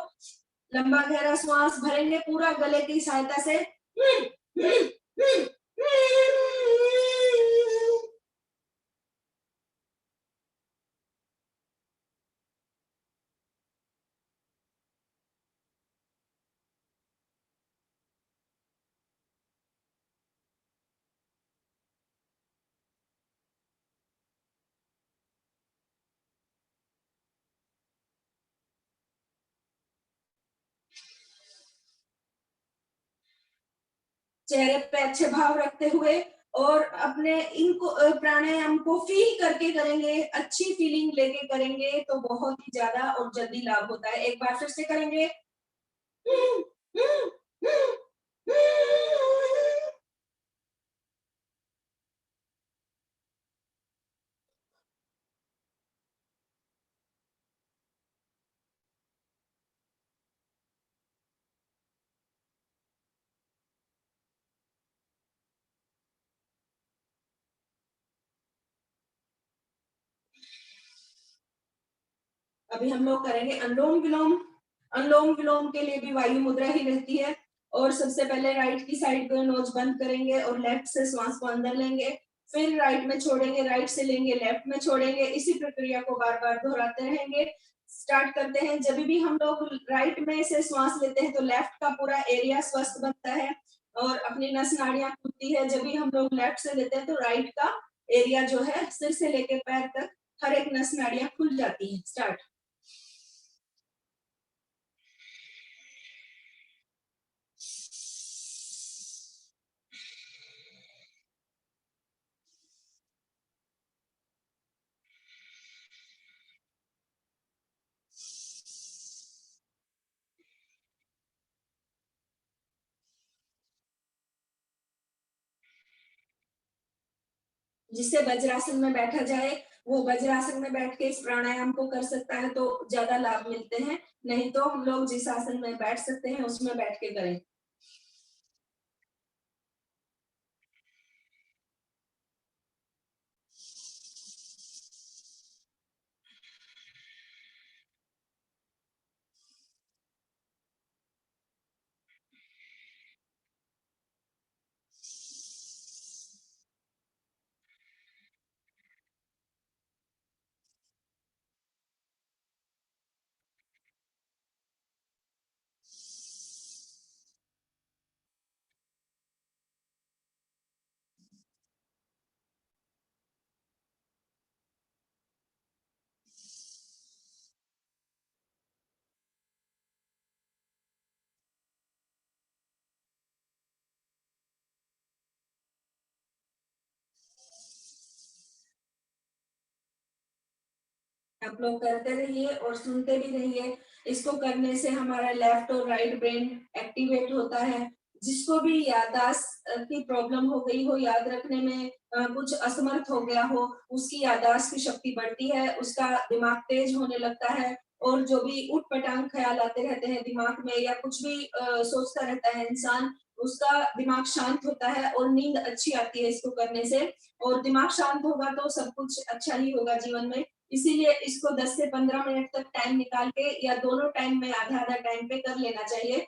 लंबा गहरा श्वास भरेंगे पूरा गले की सहायता से। चेहरे पे अच्छे भाव रखते हुए और अपने इनको प्राणायाम को फील करके करेंगे, अच्छी फीलिंग लेके करेंगे तो बहुत ही ज्यादा और जल्दी लाभ होता है। एक बार फिर से करेंगे। अभी हम लोग करेंगे अनुलोम विलोम। अनुलोम विलोम के लिए भी वायु मुद्रा ही रहती है। और सबसे पहले राइट की साइड को नोज बंद करेंगे और लेफ्ट से श्वास को अंदर लेंगे, फिर राइट में छोड़ेंगे, राइट से लेंगे, लेफ्ट में छोड़ेंगे। इसी प्रक्रिया को बार बार दोहराते रहेंगे। स्टार्ट करते हैं। जब भी हम लोग राइट में से श्वास लेते हैं तो लेफ्ट का पूरा एरिया स्वस्थ बनता है और अपनी नस नाड़ियां खुलती है। जब भी हम लोग लेफ्ट से लेते हैं तो राइट का एरिया जो है सिर से लेकर पैर तक हर एक नस नाड़ियां खुल जाती हैं। स्टार्ट। जिससे वज्रासन में बैठा जाए वो वज्रासन में बैठ के इस प्राणायाम को कर सकता है तो ज्यादा लाभ मिलते हैं, नहीं तो हम लोग जिस आसन में बैठ सकते हैं उसमें बैठ के करें। आप लोग करते रहिए और सुनते भी रहिए। इसको करने से हमारा लेफ्ट और राइट ब्रेन एक्टिवेट होता है। जिसको भी याददाश्त की प्रॉब्लम हो गई हो, याद रखने में कुछ असमर्थ हो गया हो, उसकी याददाश्त की शक्ति बढ़ती है, उसका दिमाग तेज होने लगता है और जो भी उठ पटांग ख्याल आते रहते हैं दिमाग में या कुछ भी सोचता रहता है इंसान, उसका दिमाग शांत होता है और नींद अच्छी आती है इसको करने से। और दिमाग शांत होगा तो सब कुछ अच्छा ही होगा जीवन में। इसीलिए इसको 10 से 15 मिनट तक टाइम निकाल के या दोनों टाइम में आधा आधा टाइम पे कर लेना चाहिए।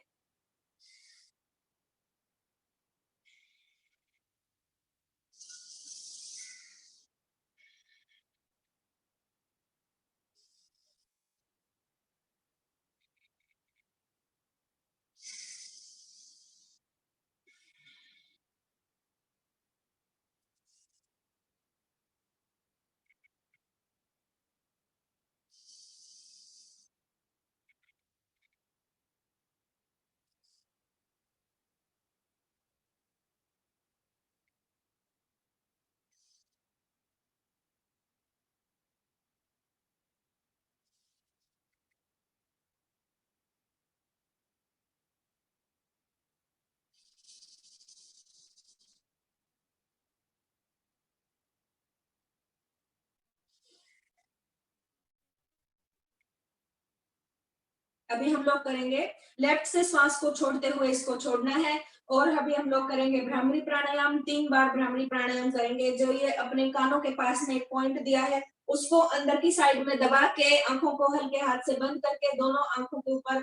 अभी हम लोग करेंगे लेफ्ट से श्वास को छोड़ते हुए इसको छोड़ना है। और अभी हम लोग करेंगे भ्रामरी प्राणायाम। 3 बार भ्रामरी प्राणायाम करेंगे। जो ये अपने कानों के पास में एक पॉइंट दिया है उसको अंदर की साइड में दबा के आंखों को हल्के हाथ से बंद करके दोनों आंखों के ऊपर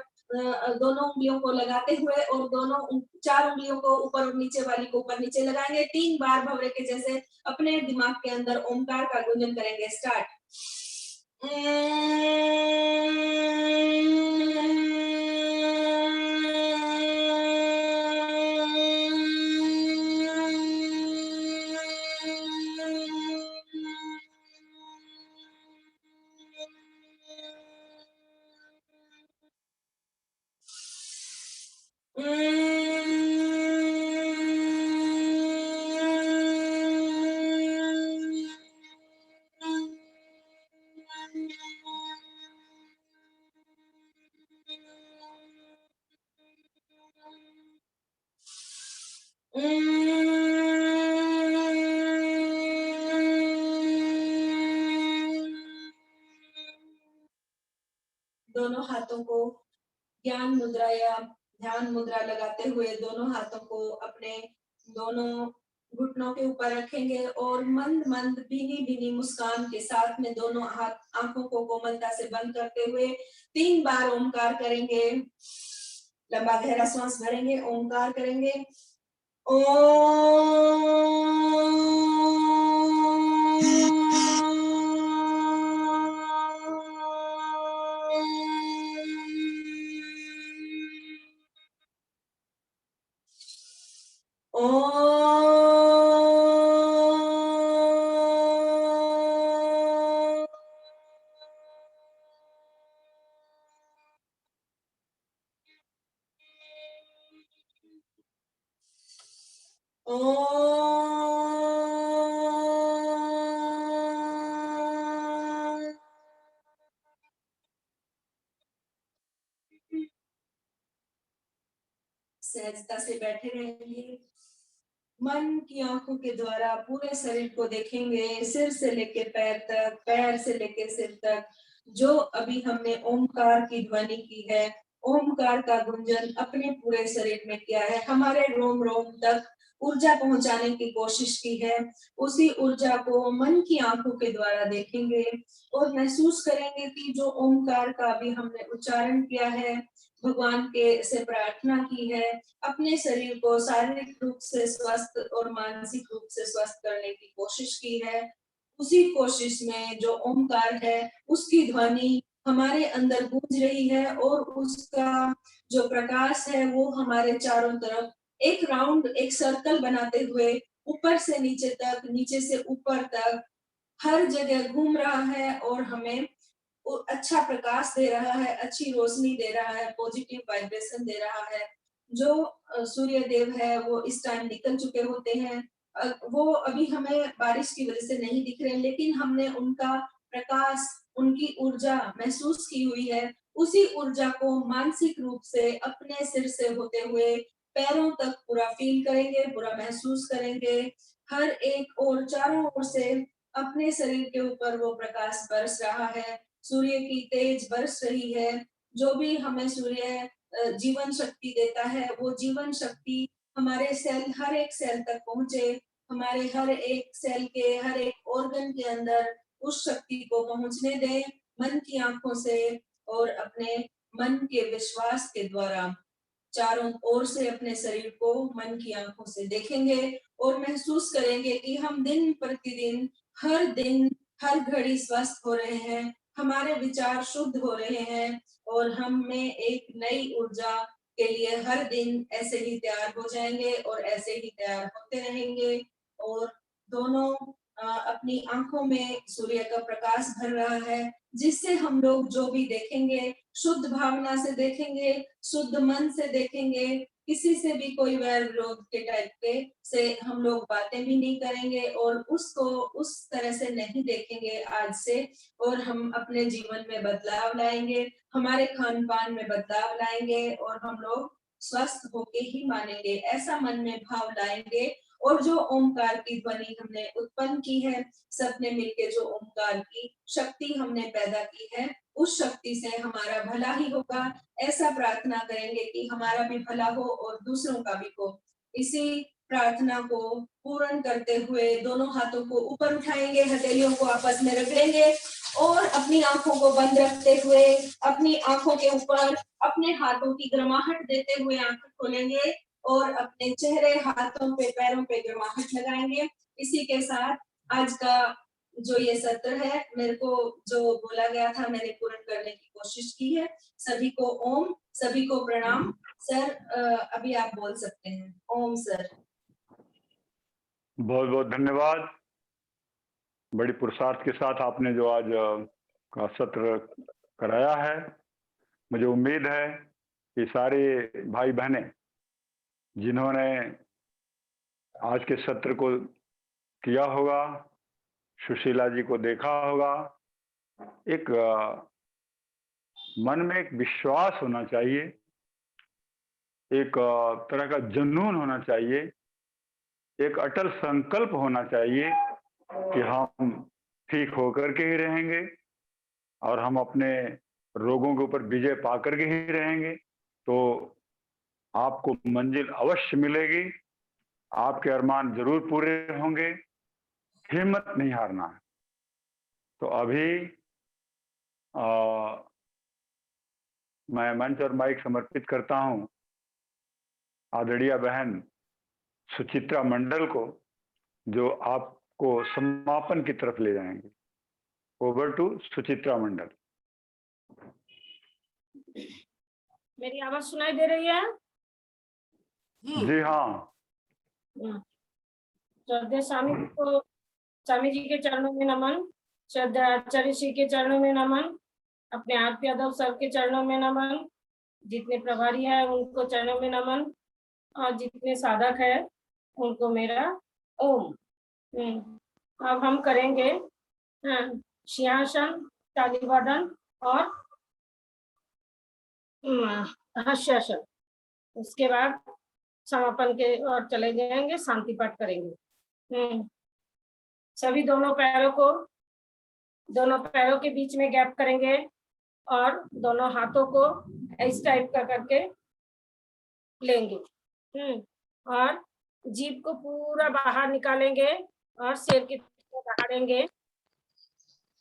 दोनों उंगलियों को लगाते हुए और दोनों 4 उंगलियों को ऊपर और नीचे वाली को ऊपर नीचे लगाएंगे। 3 बार भवरे के जैसे अपने दिमाग के अंदर ओमकार का गुंजन करेंगे। स्टार्ट। दोनों हाथों को ज्ञान मुद्रा या ध्यान मुद्रा लगाते हुए दोनों हाथों को अपने दोनों घुटनों के ऊपर रखेंगे और मंद मंद भीनी भीनी मुस्कान के साथ में दोनों हाथ आंखों को कोमलता से बंद करते हुए 3 बार ओमकार करेंगे। लंबा गहरा श्वास भरेंगे, ओमकार करेंगे। सहजता से बैठे रहेंगे। मन की आंखों के द्वारा पूरे शरीर को देखेंगे, सिर से लेके पैर तक, पैर से लेके सिर तक। जो अभी हमने ओमकार की ध्वनि की है, ओमकार का गुंजन अपने पूरे शरीर में किया है, हमारे रोम रोम तक ऊर्जा पहुंचाने की कोशिश की है, उसी ऊर्जा को मन की आंखों के द्वारा देखेंगे और महसूस करेंगे कि जो ओमकार का अभी हमने उच्चारण किया है, भगवान के से प्रार्थना की है, अपने शरीर को शारीरिक रूप से स्वस्थ और मानसिक रूप से स्वस्थ करने की कोशिश की है। उसी कोशिश में जो ओमकार है, उसकी ध्वनि हमारे अंदर गूंज रही है और उसका जो प्रकाश है वो हमारे चारों तरफ एक राउंड, एक सर्कल बनाते हुए ऊपर से नीचे तक, नीचे से ऊपर तक हर जगह घूम रहा है और हमें अच्छा प्रकाश दे रहा है, अच्छी रोशनी दे रहा है, पॉजिटिव वाइब्रेशन दे रहा है। जो सूर्य देव है वो इस टाइम निकल चुके होते हैं। वो अभी हमें बारिश की वजह से नहीं दिख रहे, लेकिन हमने उनका प्रकाश, उनकी ऊर्जा महसूस की हुई है। उसी ऊर्जा को मानसिक रूप से अपने सिर से होते हुए पैरों तक पूरा फील करेंगे, पूरा महसूस करेंगे। हर एक और चारों ओर से अपने शरीर के ऊपर वो प्रकाश बरस रहा है, सूर्य की तेज बरस रही है। जो भी हमें सूर्य जीवन शक्ति देता है, वो जीवन शक्ति हमारे सेल, हर एक सेल तक पहुंचे, हमारे हर एक सेल के हर एक ऑर्गन के अंदर उस शक्ति को पहुंचने दें मन की आंखों से और अपने मन के विश्वास के द्वारा चारों ओर से अपने शरीर को मन की आंखों से देखेंगे और महसूस करेंगे कि हम दिन प्रतिदिन, हर दिन, हर घड़ी स्वस्थ हो रहे हैं, हमारे विचार शुद्ध हो रहे हैं और हम में एक नई ऊर्जा के लिए हर दिन ऐसे ही तैयार हो जाएंगे और ऐसे ही तैयार होते रहेंगे। और दोनों अपनी आंखों में सूर्य का प्रकाश भर रहा है, जिससे हम लोग जो भी देखेंगे शुद्ध भावना से देखेंगे, शुद्ध मन से देखेंगे, किसी से भी कोई वैर विरोध के टाइप के से हम लोग बातें भी नहीं करेंगे और उसको उस तरह से नहीं देखेंगे आज से। और हम अपने जीवन में बदलाव लाएंगे, हमारे खान पान में बदलाव लाएंगे और हम लोग स्वस्थ होके ही मानेंगे, ऐसा मन में भाव लाएंगे। और जो ओमकार की ध्वनि हमने उत्पन्न की है, सबने मिलके जो ओमकार की शक्ति हमने पैदा की है, उस शक्ति से हमारा भला ही होगा, ऐसा प्रार्थना करेंगे कि हमारा भी भला हो और दूसरों का भी हो। इसी प्रार्थना को पूर्ण करते हुए दोनों हाथों को ऊपर उठाएंगे, हथेलियों को आपस में रख लेंगे और अपनी आंखों को बंद रखते हुए अपनी आंखों के ऊपर अपने हाथों की गर्माहट देते हुए आंखें खोलेंगे और अपने चेहरे, हाथों पे, पैरों पे गर्माहट लगाएंगे। इसी के साथ आज का जो ये सत्र है, मेरे को जो बोला गया था मैंने पूर्ण करने की कोशिश की है। सभी को ओम, सभी को प्रणाम। सर अभी आप बोल सकते हैं। ओम सर। बहुत बहुत धन्यवाद। बड़ी पुरुषार्थ के साथ आपने जो आज का सत्र कराया है। मुझे उम्मीद है कि सारे भाई बहनें जिन्होंने आज के सत्र को किया होगा, सुशीला जी को देखा होगा, एक मन में एक विश्वास होना चाहिए, एक तरह का जुनून होना चाहिए, एक अटल संकल्प होना चाहिए कि हम ठीक होकर के ही रहेंगे और हम अपने रोगों के ऊपर विजय पा करके ही रहेंगे। तो आपको मंजिल अवश्य मिलेगी। आपके अरमान जरूर पूरे होंगे, हिम्मत नहीं हारना। तो अभी मैं मंच और माइक समर्पित करता हूं आदरणीय बहन सुचित्रा मंडल को, जो आपको समापन की तरफ ले जाएंगे। ओवर टू सुचित्रा मंडल। मेरी आवाज सुनाई दे रही है? जी हाँ। श्रद्धेय स्वामी जी के चरणों में नमन, श्रद्धेय आचार्य श्री के चरणों में नमन, अपने आरती यादव सर के चरणों में नमन, जितने प्रभारी हैं उनको चरणों में नमन, और जितने साधक है उनको मेरा ओम। अब हम करेंगे सिंहासन, तालीवादन और हास्यासन। उसके बाद समापन के और चले जाएंगे, शांति पाठ करेंगे। सभी दोनों पैरों के बीच में गैप करेंगे और दोनों हाथों को इस टाइप का करके लेंगे। और जीभ को पूरा बाहर निकालेंगे और शेर की तरह दहाड़ेंगे।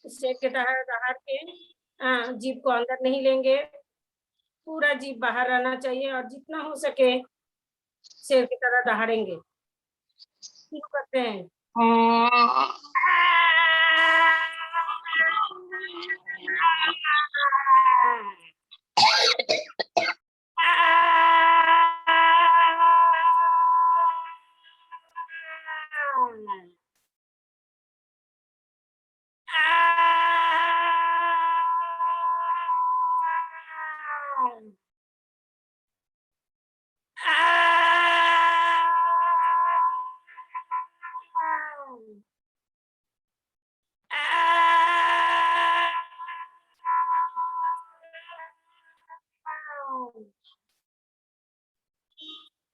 शेर के तरह दहाड़ के जीभ को अंदर नहीं लेंगे, पूरा जीभ बाहर रहना चाहिए और जितना हो सके शेर की तरह दहाड़ेंगे। शुरू करते हैं।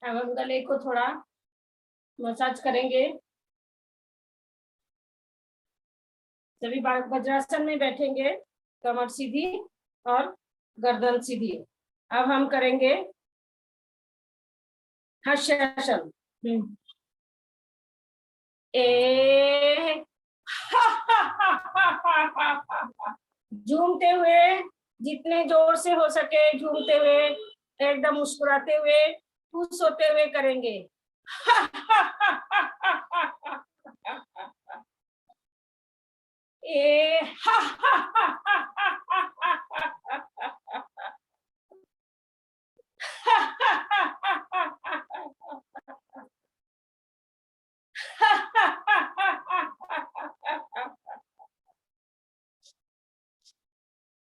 अब हम गले को थोड़ा मसाज करेंगे। सभी वज्रासन में बैठेंगे, कमर सीधी और गर्दन सीधी। अब हम करेंगे हास्यासन। झूमते हुए, जितने जोर से हो सके झूमते हुए, एकदम मुस्कुराते हुए, खुश होते हुए करेंगे।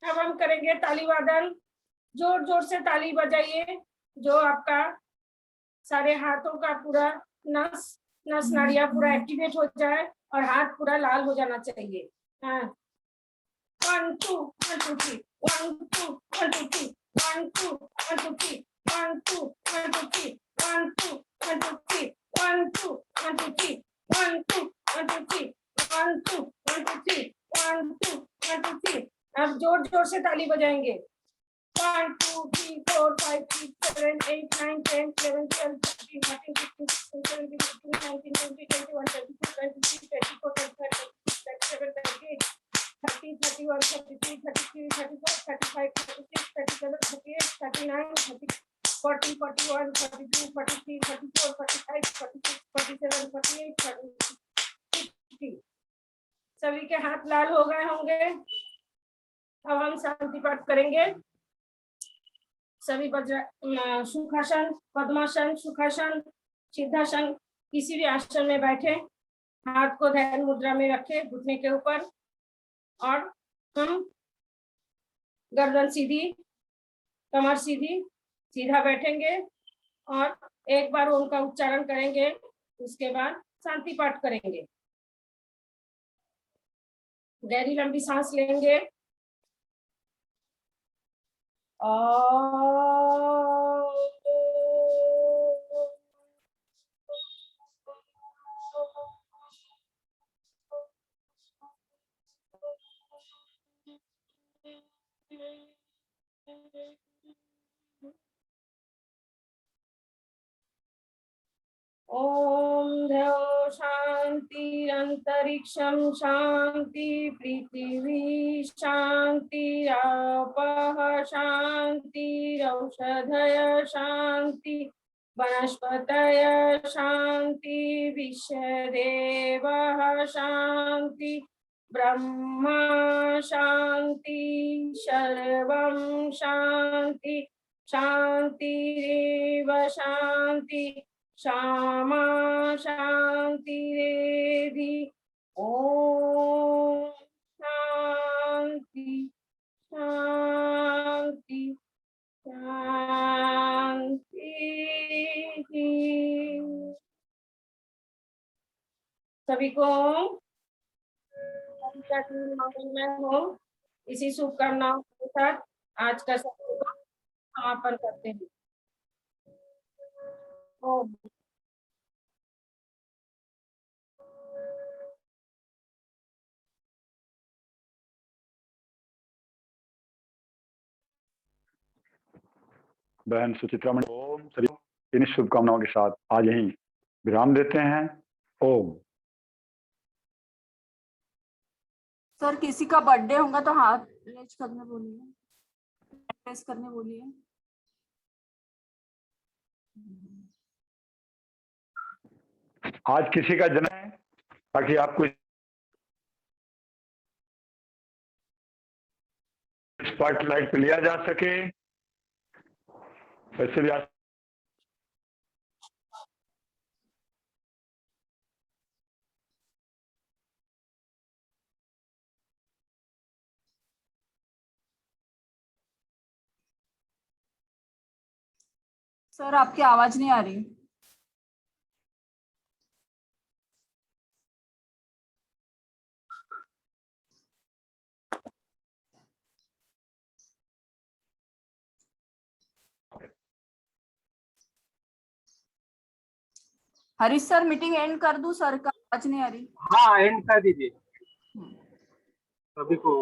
अब हम करेंगे ताली वादन। जोर जोर से ताली बजाइए, जो आपका सारे हाथों का पूरा नस नाड़ियां पूरा एक्टिवेट हो जाए और हाथ पूरा लाल हो जाना चाहिए। 1 2 1 2 3 1 2 1 2 3 1 2 1 2 3 1 2 1 2 3 1 2 1 2 3 1 2 1 2 3 1 2 1 2 3 1 2 1 2 3 1 2 1 2 3। अब जोर जोर से ताली बजाएंगे। 1 2 3 4 5 6 7 8 9 10 11 12 13 14 15 16 17 18 19 20 21 22 23 24 25 27 28 30 31 32 33 34 35 36 37 38 39 40 41 42 43 44 45 46 47 48 50। सभी के हाथ लाल हो गए होंगे। अब हम शांति पाठ करेंगे। सभी सुखासन, पद्मासन, सुखासन, सिद्धासन, किसी भी आसन में बैठे, हाथ को ध्यान मुद्रा में रखे घुटने के ऊपर, और हम गर्दन सीधी, कमर सीधी, सीधा बैठेंगे और एक बार ओम का उच्चारण करेंगे। उसके बाद शांति पाठ करेंगे। गहरी लंबी सांस लेंगे। ओम अंतरिक्षं शांति, पृथिवी शांति, आपः शांति, औषधय शांति, वनस्पतय शांति, विश्वदेवः शांति, ब्रह्मा शांति, सर्वं शांति, शांतिरेव शांति, क्षमा शांतिरेधि। ओम शांति शांति शांति। सभी को मैं हूँ। इसी शुभकामनाओं के साथ आज का सत्र समापन करते हैं। ओम। बहन सुचित्रा मणि ओम। सभी इन शुभकामनाओं के साथ आज यहीं विराम देते हैं। ओम। सर किसी का बर्थडे होगा तो हाथ रेज करने बोलिए, प्रेस करने बोलिए। आज किसी का जन्म है ताकि आपको स्पॉटलाइट पे लिया जा सके। वैसे भी आज सर आपकी आवाज नहीं आ रही। हरीश सर मीटिंग एंड कर दूं? सर का आवाज नहीं आ रही। हाँ एंड कर दीजिए। सभी को